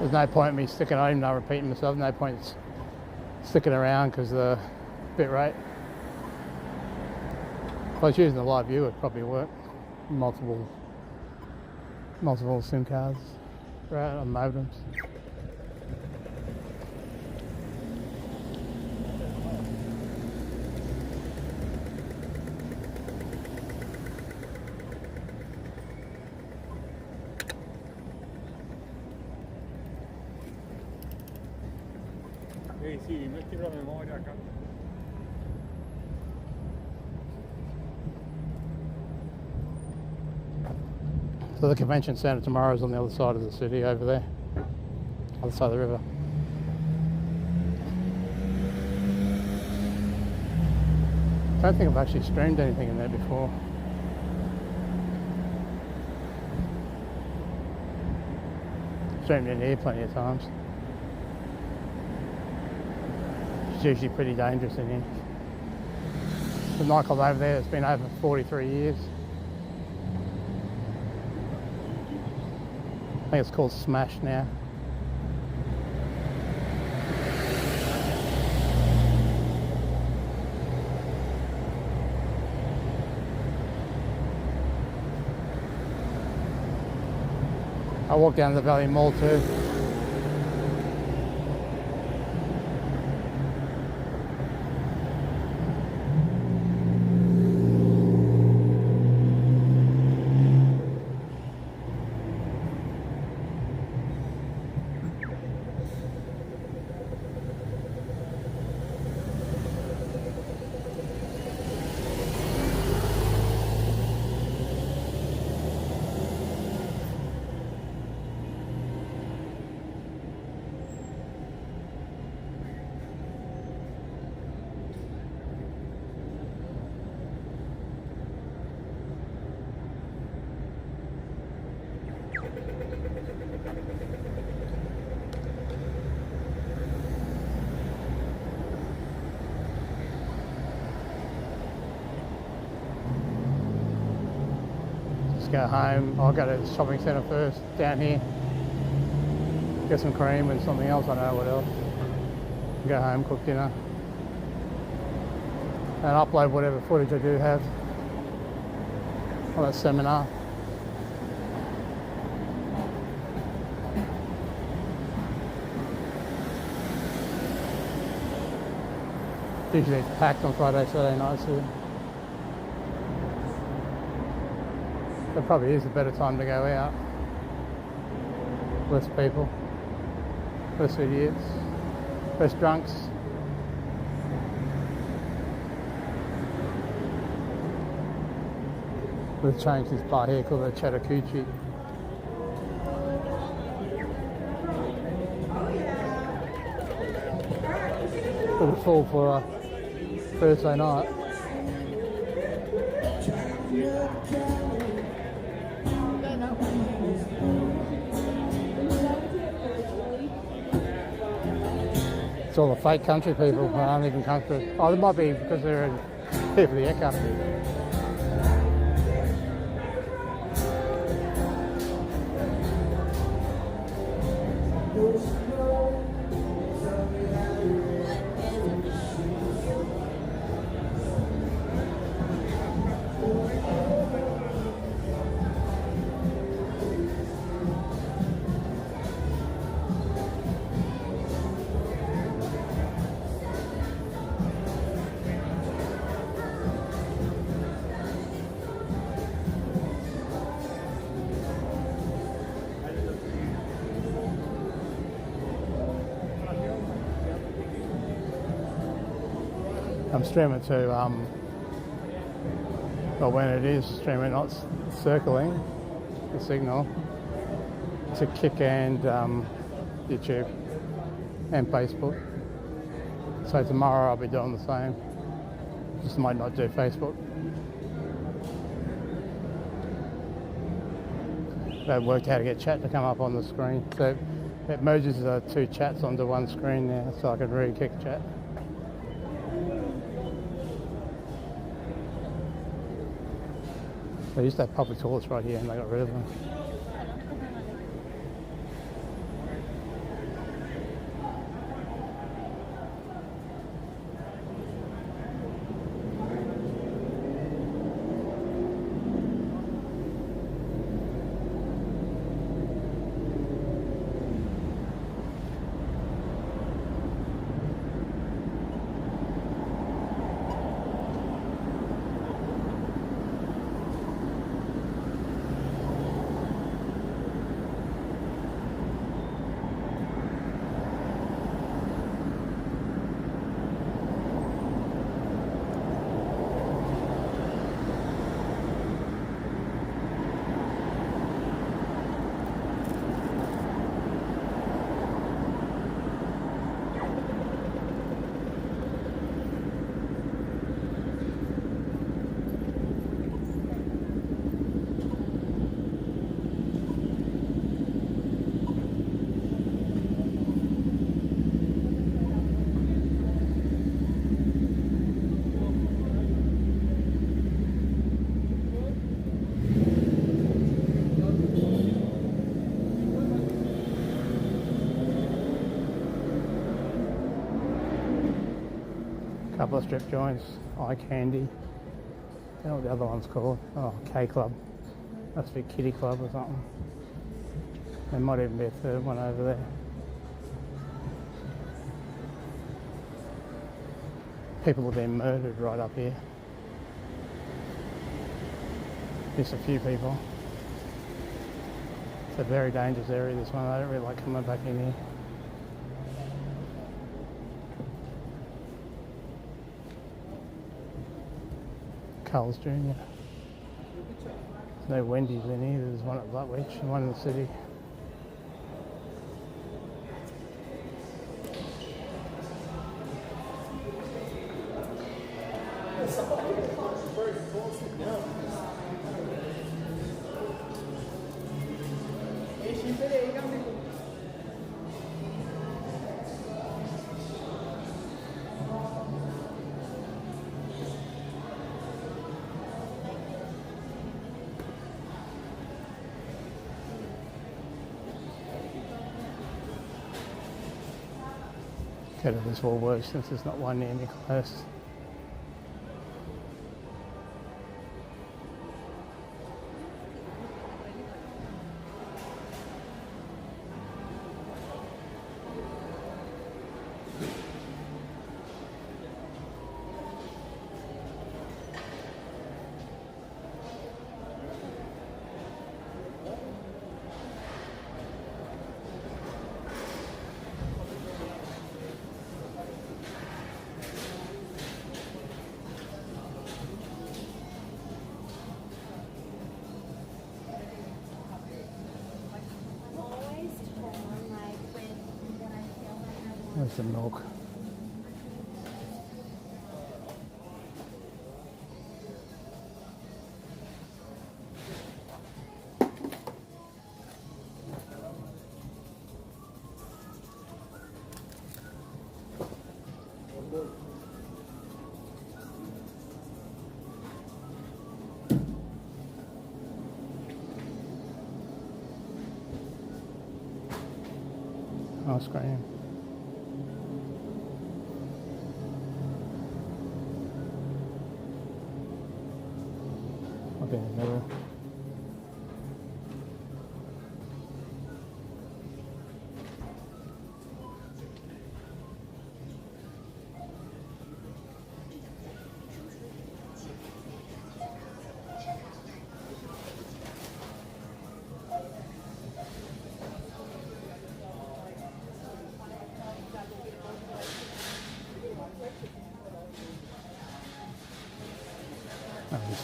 There's no point in me sticking at home now repeating myself, no point sticking around because the bit rate. If I was using the live view, it'd probably work. Multiple SIM cards, right, on modems.
Sì, mettilo a memoria acá.
So the convention centre tomorrow is on the other side of the city, over there, other side of the river. I don't think I've actually streamed anything in there before. Streamed in here plenty of times. It's usually pretty dangerous in here. The nightclub over there has been open for 43 years. I think it's called Smash now. I walked down to the Valley Mall too. Go home. I'll go to the shopping centre first, down here. Get some cream and something else, I don't know what else. Go home, cook dinner. And upload whatever footage I do have on that seminar. Usually it's packed on Friday, Saturday nights here. It probably is a better time to go out. Less people, less idiots, less drunks. We've changed this bar here called the Chattahoochee. Pretty full for a Thursday night. It's all the fake country people who aren't even country. Oh, it might be because they're here for the echo. I'm streaming to, well, when it is streaming, not circling the signal, to Kick and YouTube and Facebook. So tomorrow I'll be doing the same. Just might not do Facebook. They've worked out how to get chat to come up on the screen. So it merges the two chats onto one screen now, so I can read Kick chat. They used to have public toilets right here and they got rid of them. Couple of strip joints, Eye Candy. I don't know what the other one's called. Oh, K Club. Must be Kitty Club or something. There might even be a third one over there. People have been murdered right up here. Just a few people. It's a very dangerous area, this one. I don't really like coming back in here. Carl's Jr. There's no Wendy's in here. There's one at Lutwich and one in the city. Go to this will work since there's not one near me close. There's some milk. Ice cream. Okay, another.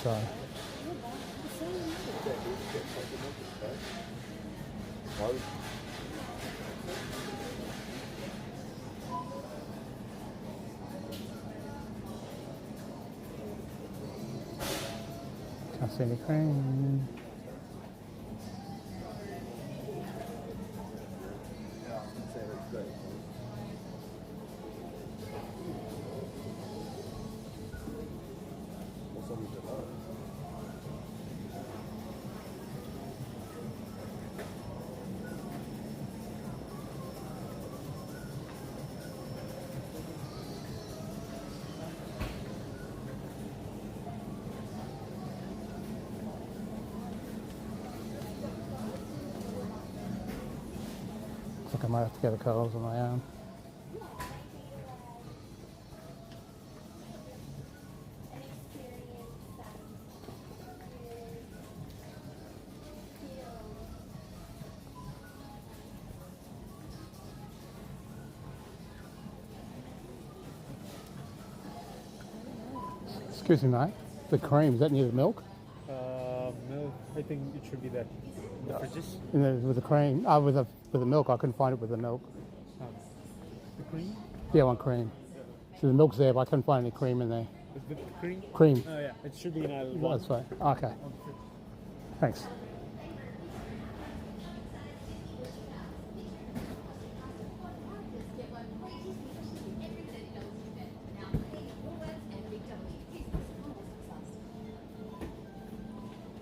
so. Can't see any cream. I think I might have to go to Coles on my own. Excuse me, mate. The cream, is that near the milk?
Milk. I think it should be there. The fridges.
With the cream, with the milk, I couldn't find it with the milk.
The cream?
Yeah, I want cream. So the milk's there, but I couldn't find any cream in there.
With cream?
Cream.
Oh yeah, it should be in aisle 1.
That's right. Okay. Thanks.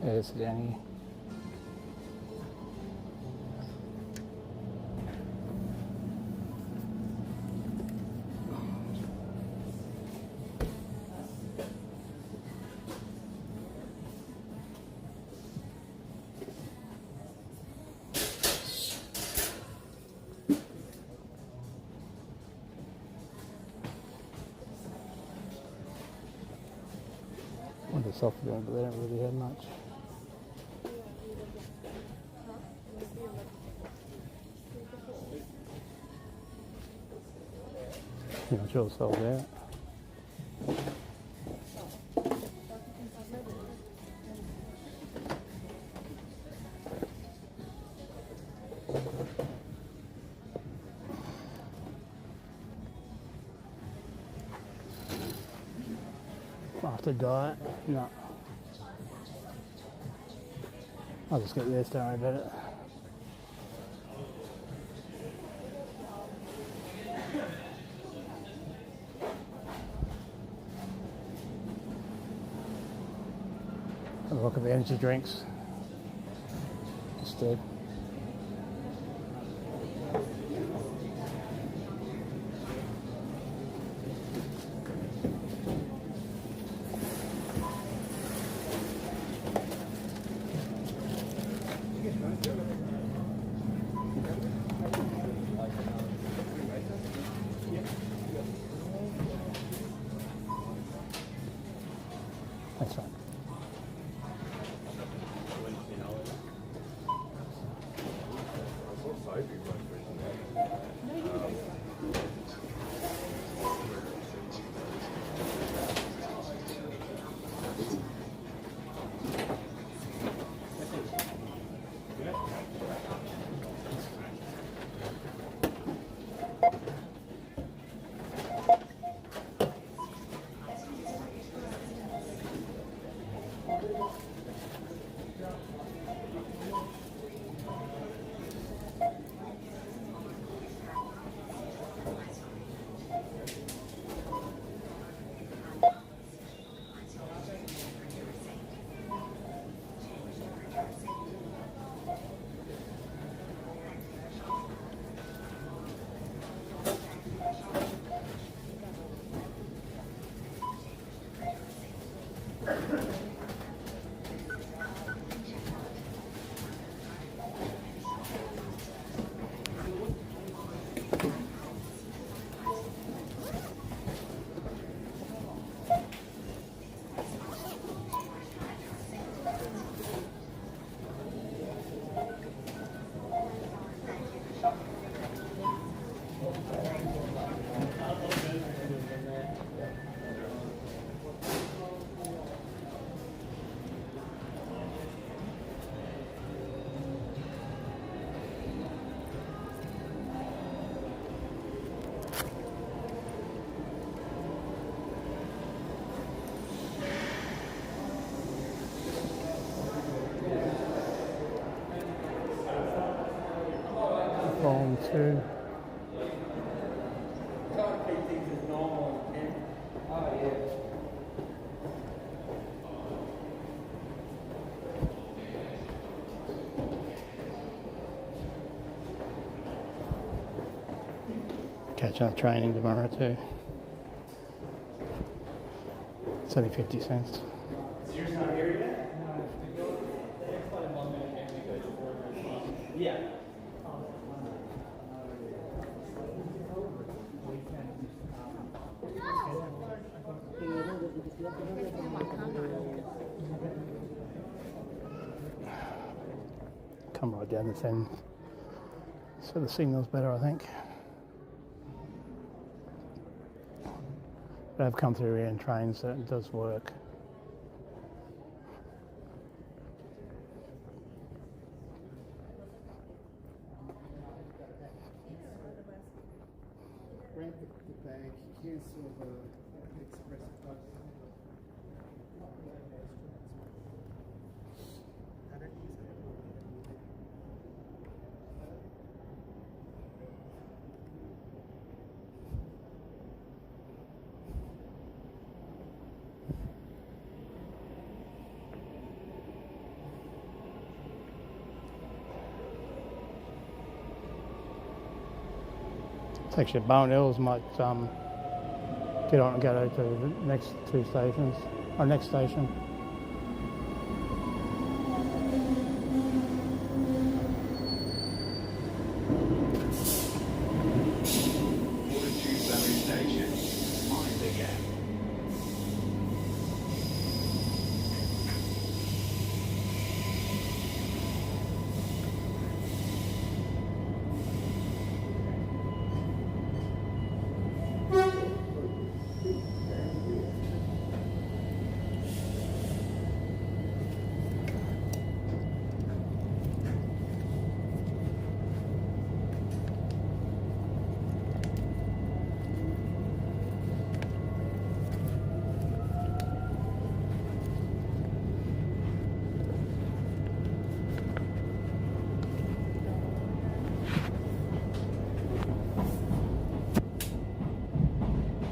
There's Danny. The soft drink, but they don't really have much. You know, sure sold out. After diet, no. I'll just get this, don't worry about it. Have a look at the energy drinks instead. That's right. train 2.
Try to keep things as normal as you can. Oh, yeah.
Catch up training tomorrow too. It's only 50 cents.
Yeah.
Come right down this end. So the signal's better, I think. But I've come through here in trains, so it does work.
Grab the bag, cancel the express bus.
It's actually Bowen Hills might get on and go to the next two stations, or next station.
Fortitude Valley Station, mind the gap.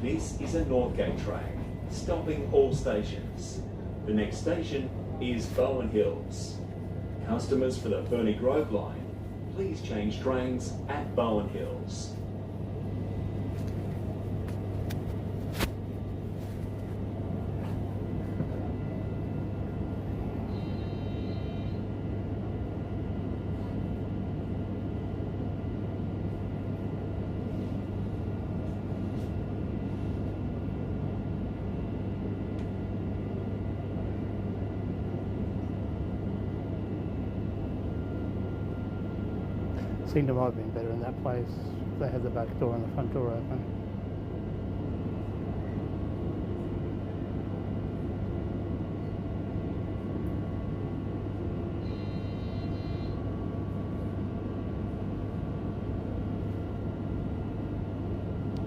This is a Northgate train, stopping all stations. The next station is Bowen Hills. Customers for the Ferny Grove line, please change trains at Bowen Hills.
Seemed it might have been better in that place. They had the back door and the front door open.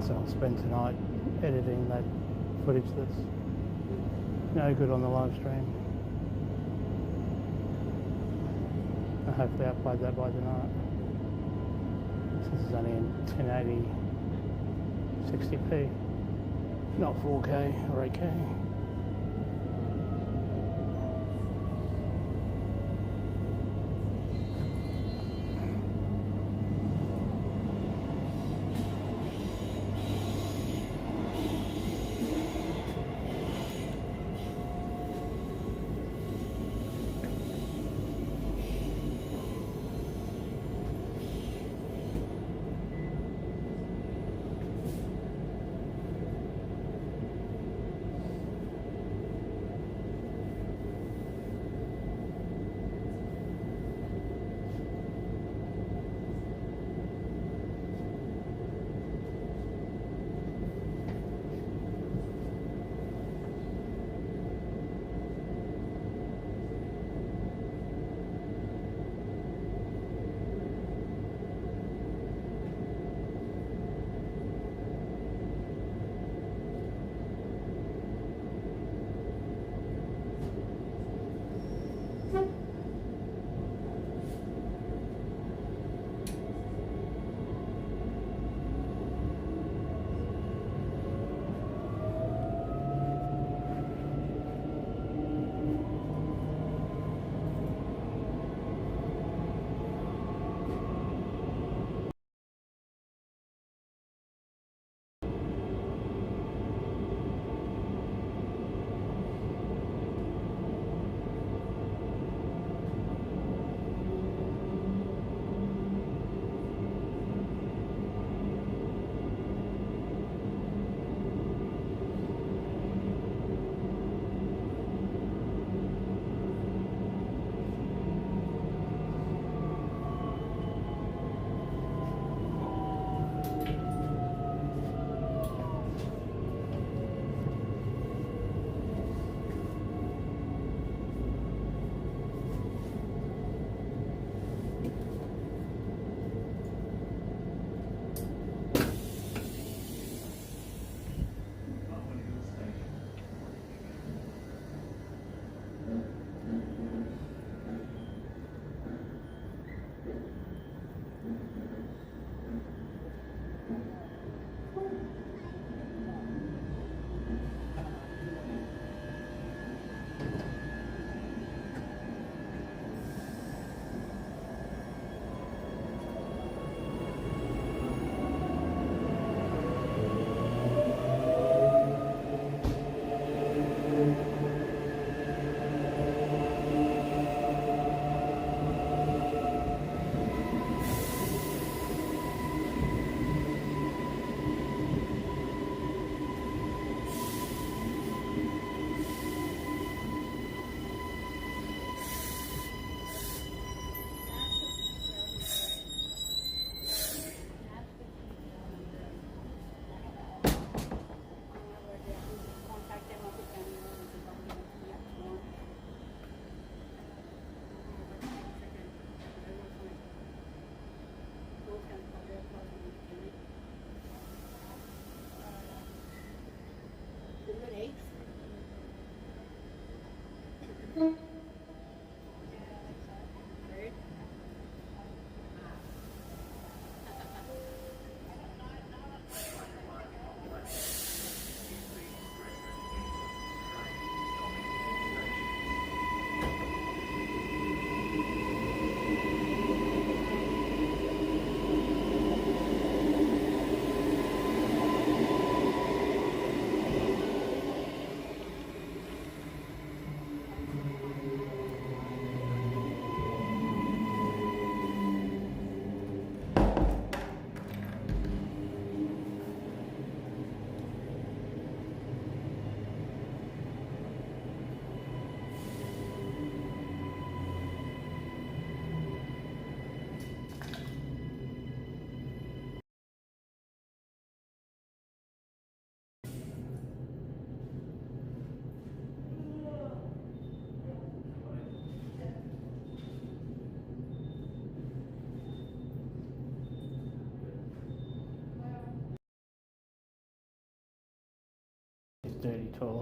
So I'll spend tonight editing that footage that's no good on the live stream. And hopefully upload that by tonight. This is only in 1080 60p, not 4K or 8K.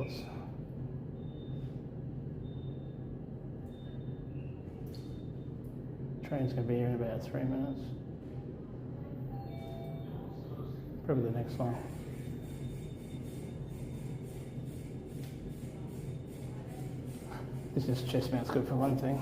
doors. Train's going to be here in about 3 minutes. Probably the next one. This is chest mount's good for one thing.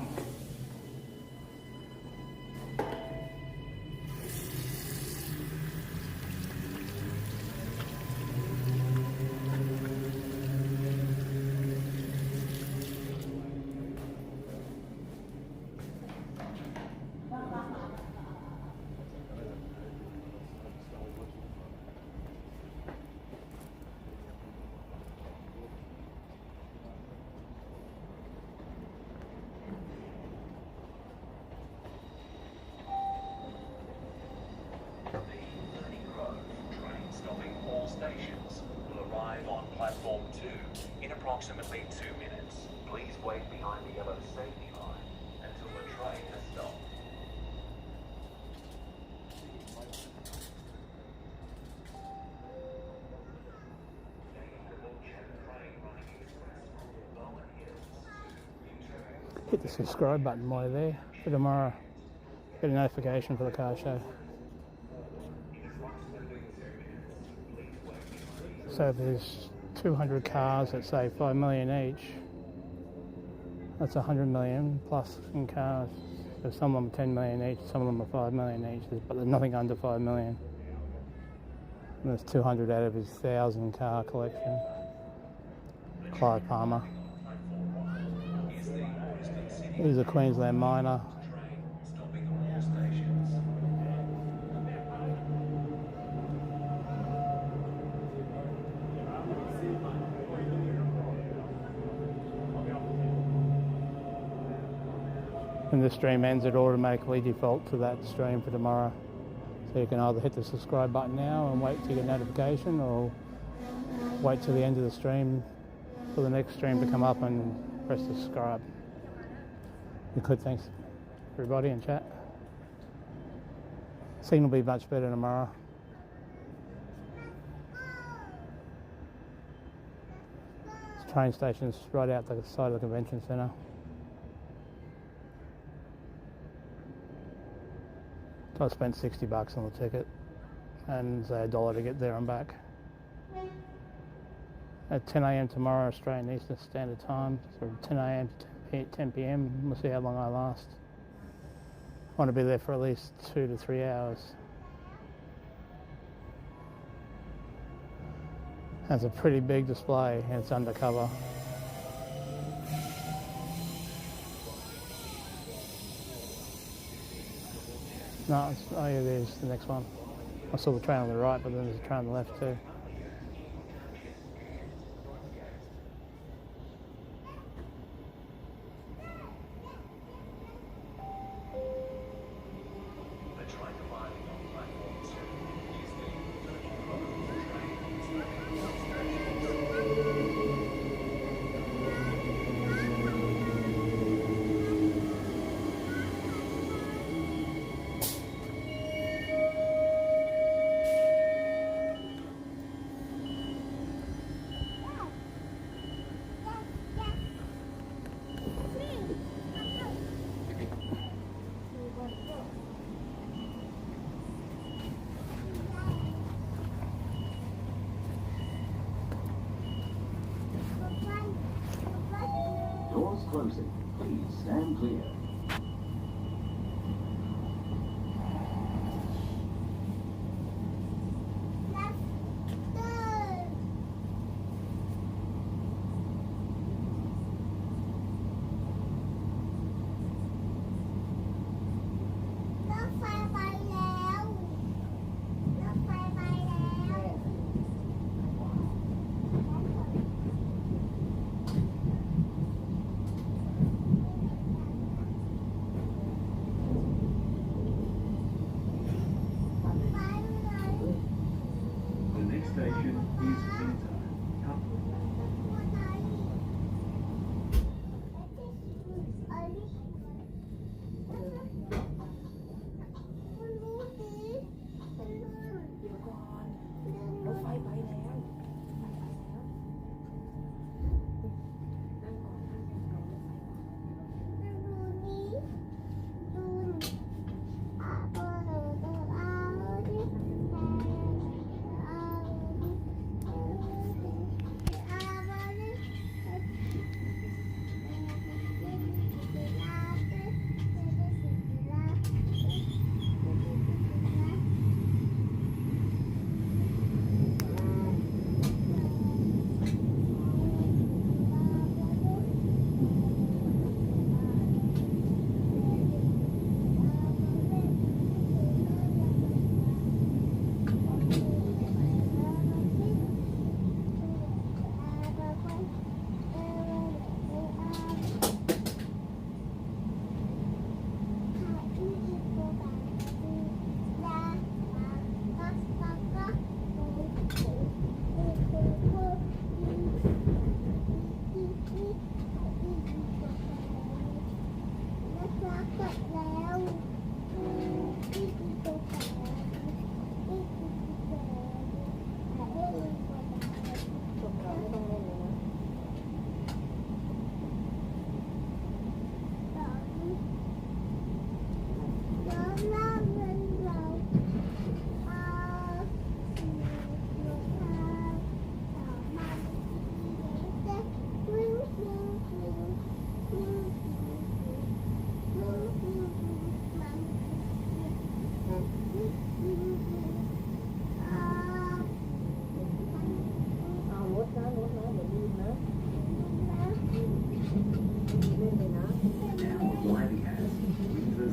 Platform 2 in approximately 2 minutes. Please wait behind the yellow safety line until the train has stopped.
Hit the subscribe button while you're there for tomorrow. Get a notification for the car show. So there's 200 cars that say 5 million each. That's 100 million plus in cars. So some of them are 10 million each, some of them are 5 million each, but there's nothing under 5 million. And there's 200 out of his 1,000 car collection. Clive Palmer. He's a Queensland miner. When the stream ends, it automatically default to that stream for tomorrow. So you can either hit the subscribe button now and wait to get notification, or wait till the end of the stream for the next stream to come up and press subscribe. You could, thanks everybody in chat. Signal will be much better tomorrow. This train station's right out the side of the convention centre. I spent $60 on the ticket and say $1 to get there and back. At 10 a.m. tomorrow, Australian Eastern Standard Time, from 10 a.m. to 10 p.m. We'll see how long I last. I want to be there for at least 2 to 3 hours. That's a pretty big display and it's undercover. No, oh yeah, there's the next one. I saw the train on the right, but then there's a train on the left too.
Doors closing. Please stand clear.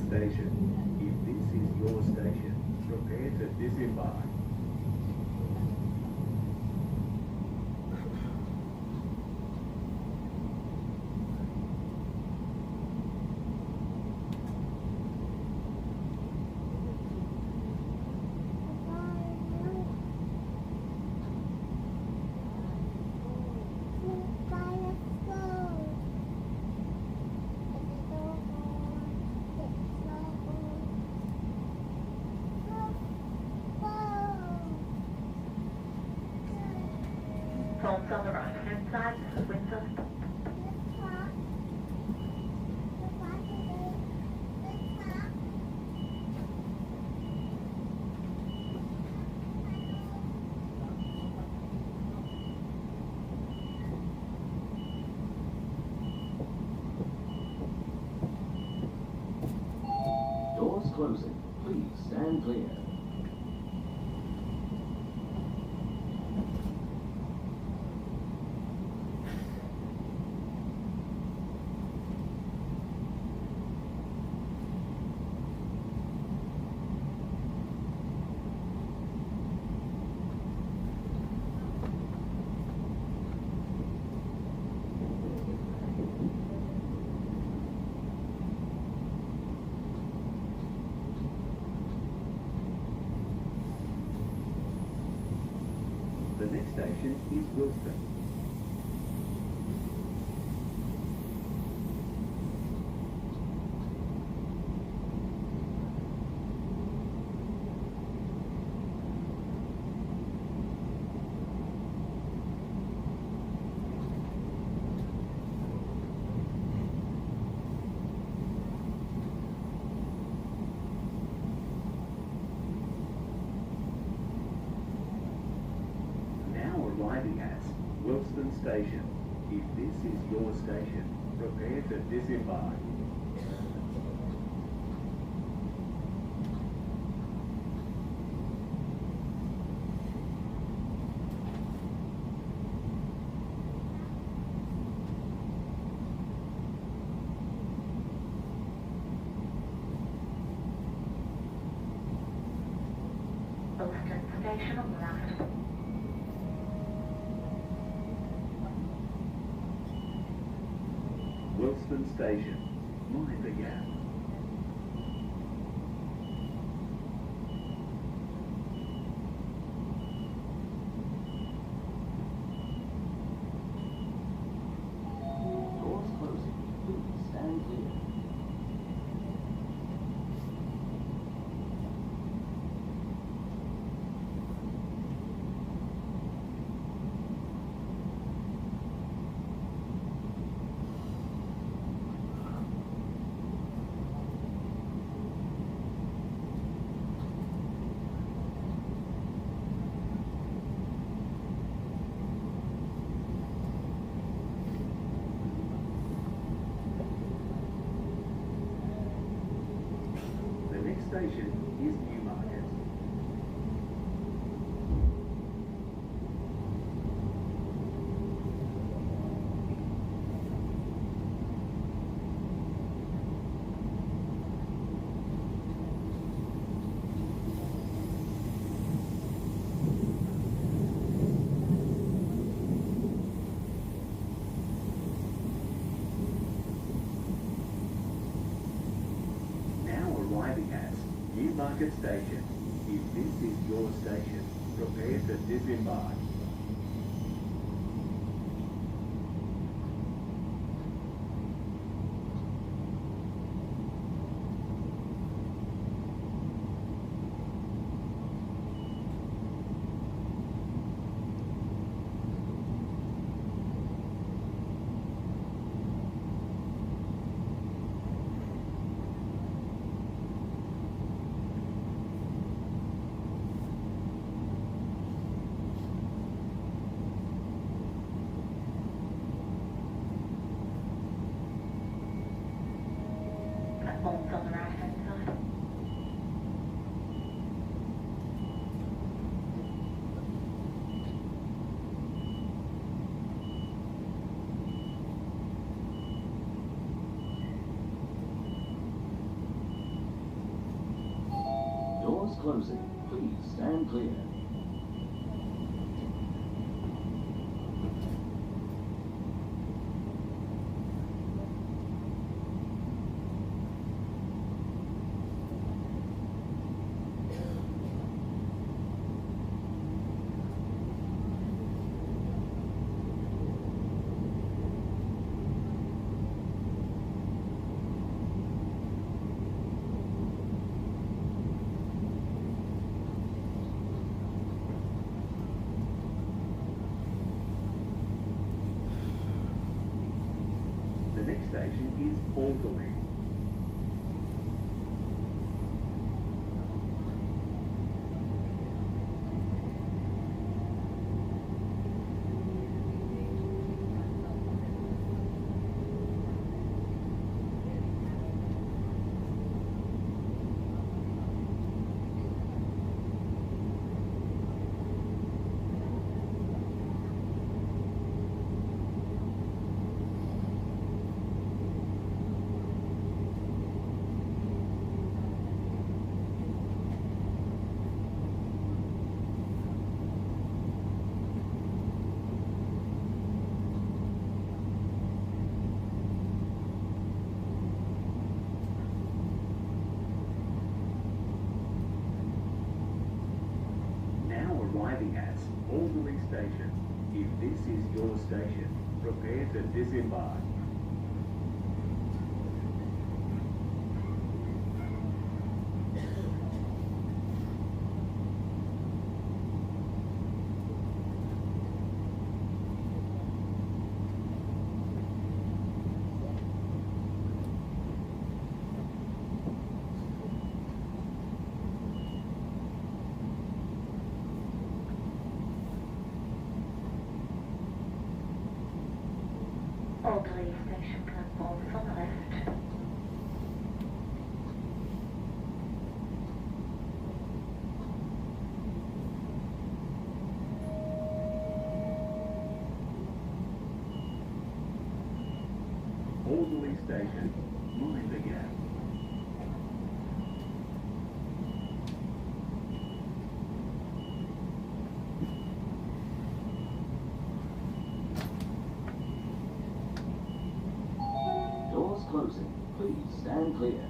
Station. If this is your station, prepare to disembark.
Phones on the right-hand side, windows.
Doors closing. Please stand clear. The next station is Wilson. Arriving at Wilson Station. If this is your station, prepare to disembark.
Wilson Station on the left.
Wilson Station. Mind the gap. Doors closing. Please stand clear. Station is Newmarket. Now arriving at Newmarket Station. If this is your station, prepare to disembark.
closing. Please stand clear.
The next station is Alderley. Arriving at Alderley Station. If this is your station, prepare to disembark.
Alderley station platforms on the left.
Alderley Station, mind the gap.
Doors closing. Please stand clear.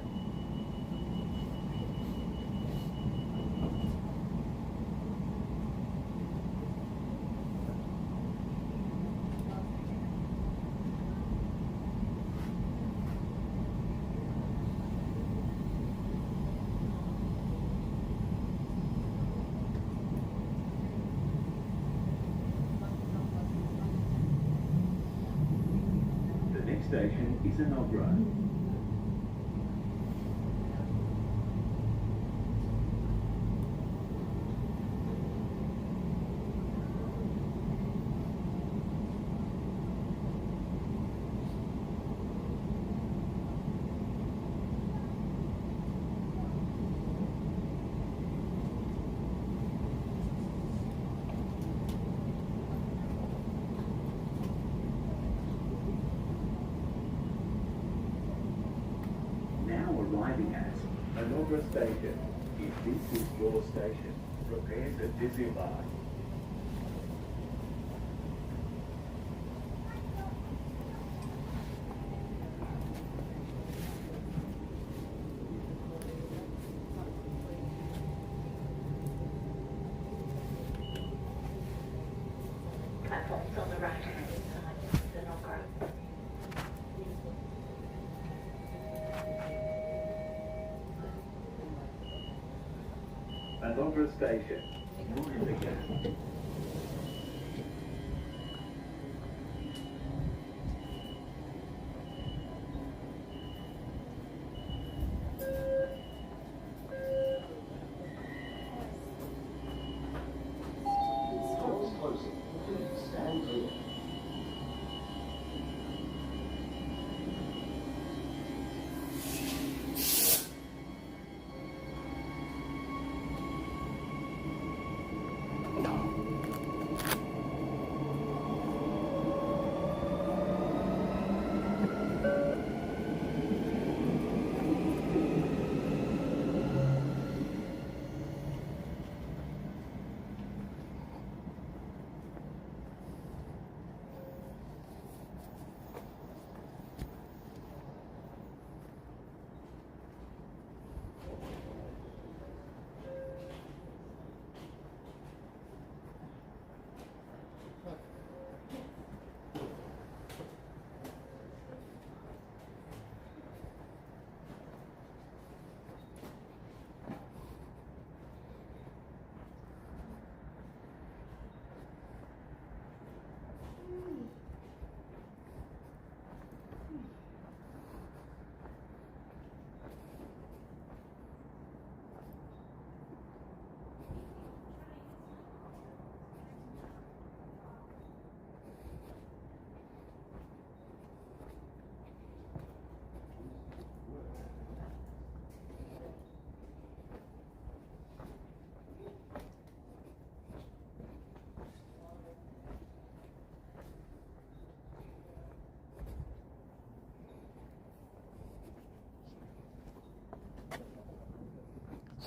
The next station is Enoggera. Arriving at Enoggera Station. If this is your station, prepare to disembark.
Platforms on the right hand side, the Enoggera.
Enoggera Station, mind the gap.
Doors closing. Please stand clear.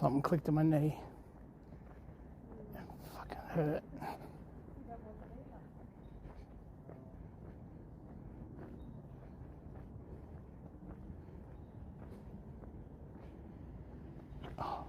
Something clicked in my knee. It fucking hurt. Oh.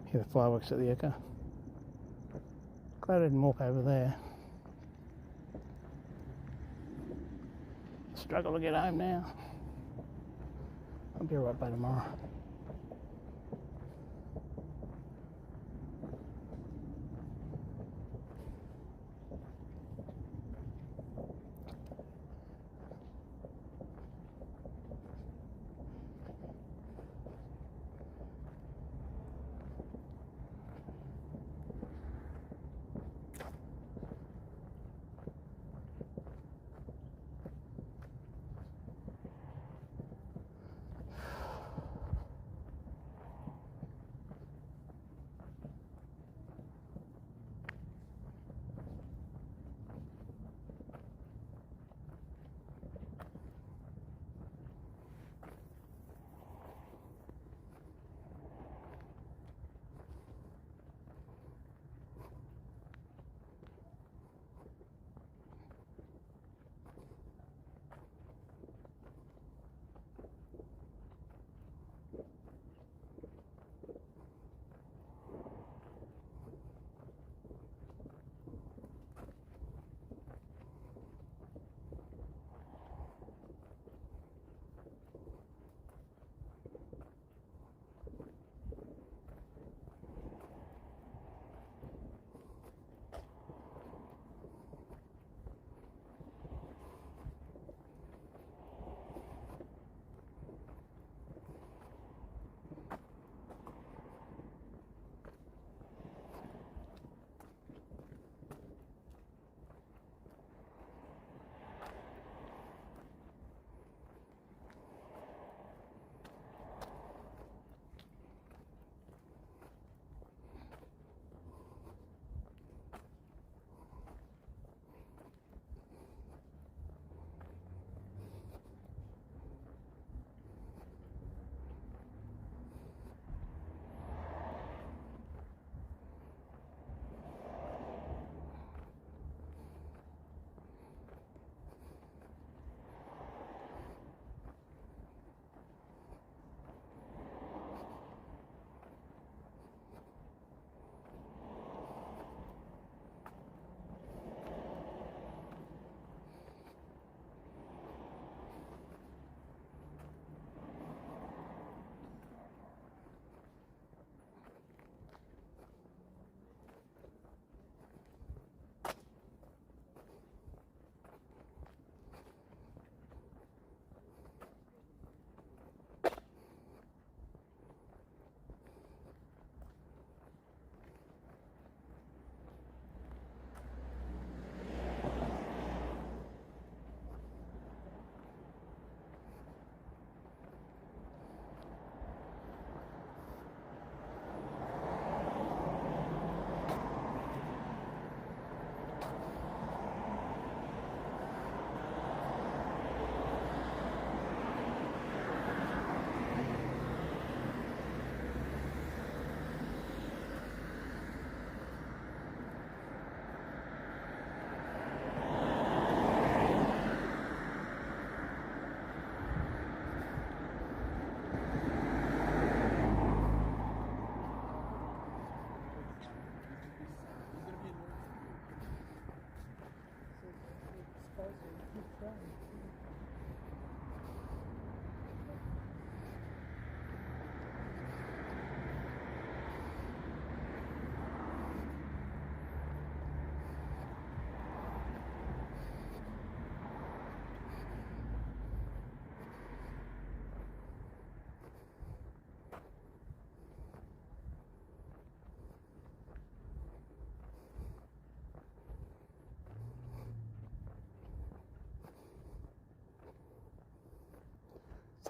Hear the fireworks at the Echo. Glad I didn't walk over there. Struggle to get home now. I'll be alright by tomorrow.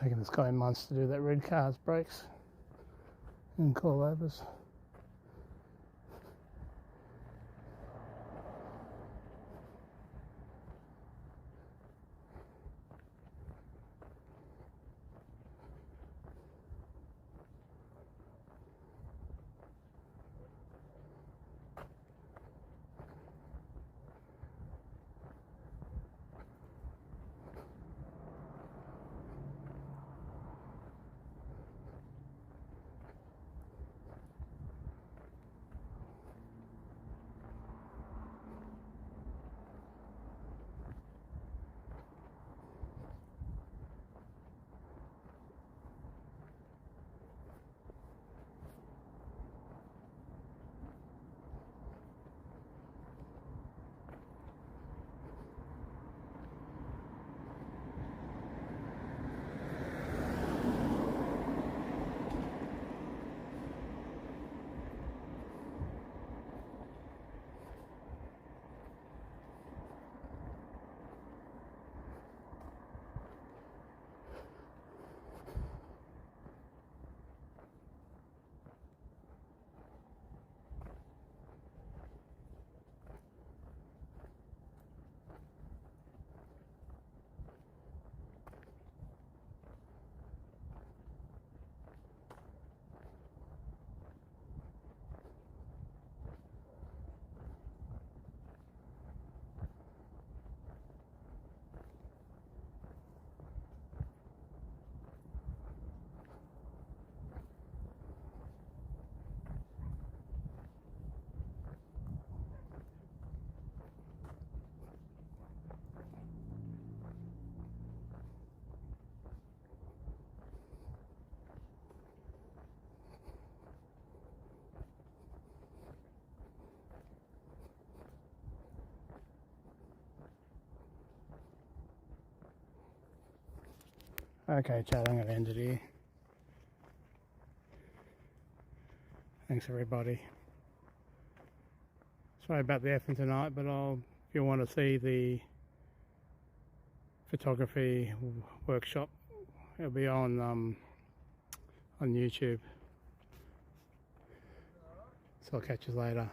taking this guy months to do that red car's brakes and coilovers. Okay, Chad, I'm going to end it here. Thanks, everybody. Sorry about the effing tonight, but if you want to see the photography workshop, it'll be on YouTube. So I'll catch you later.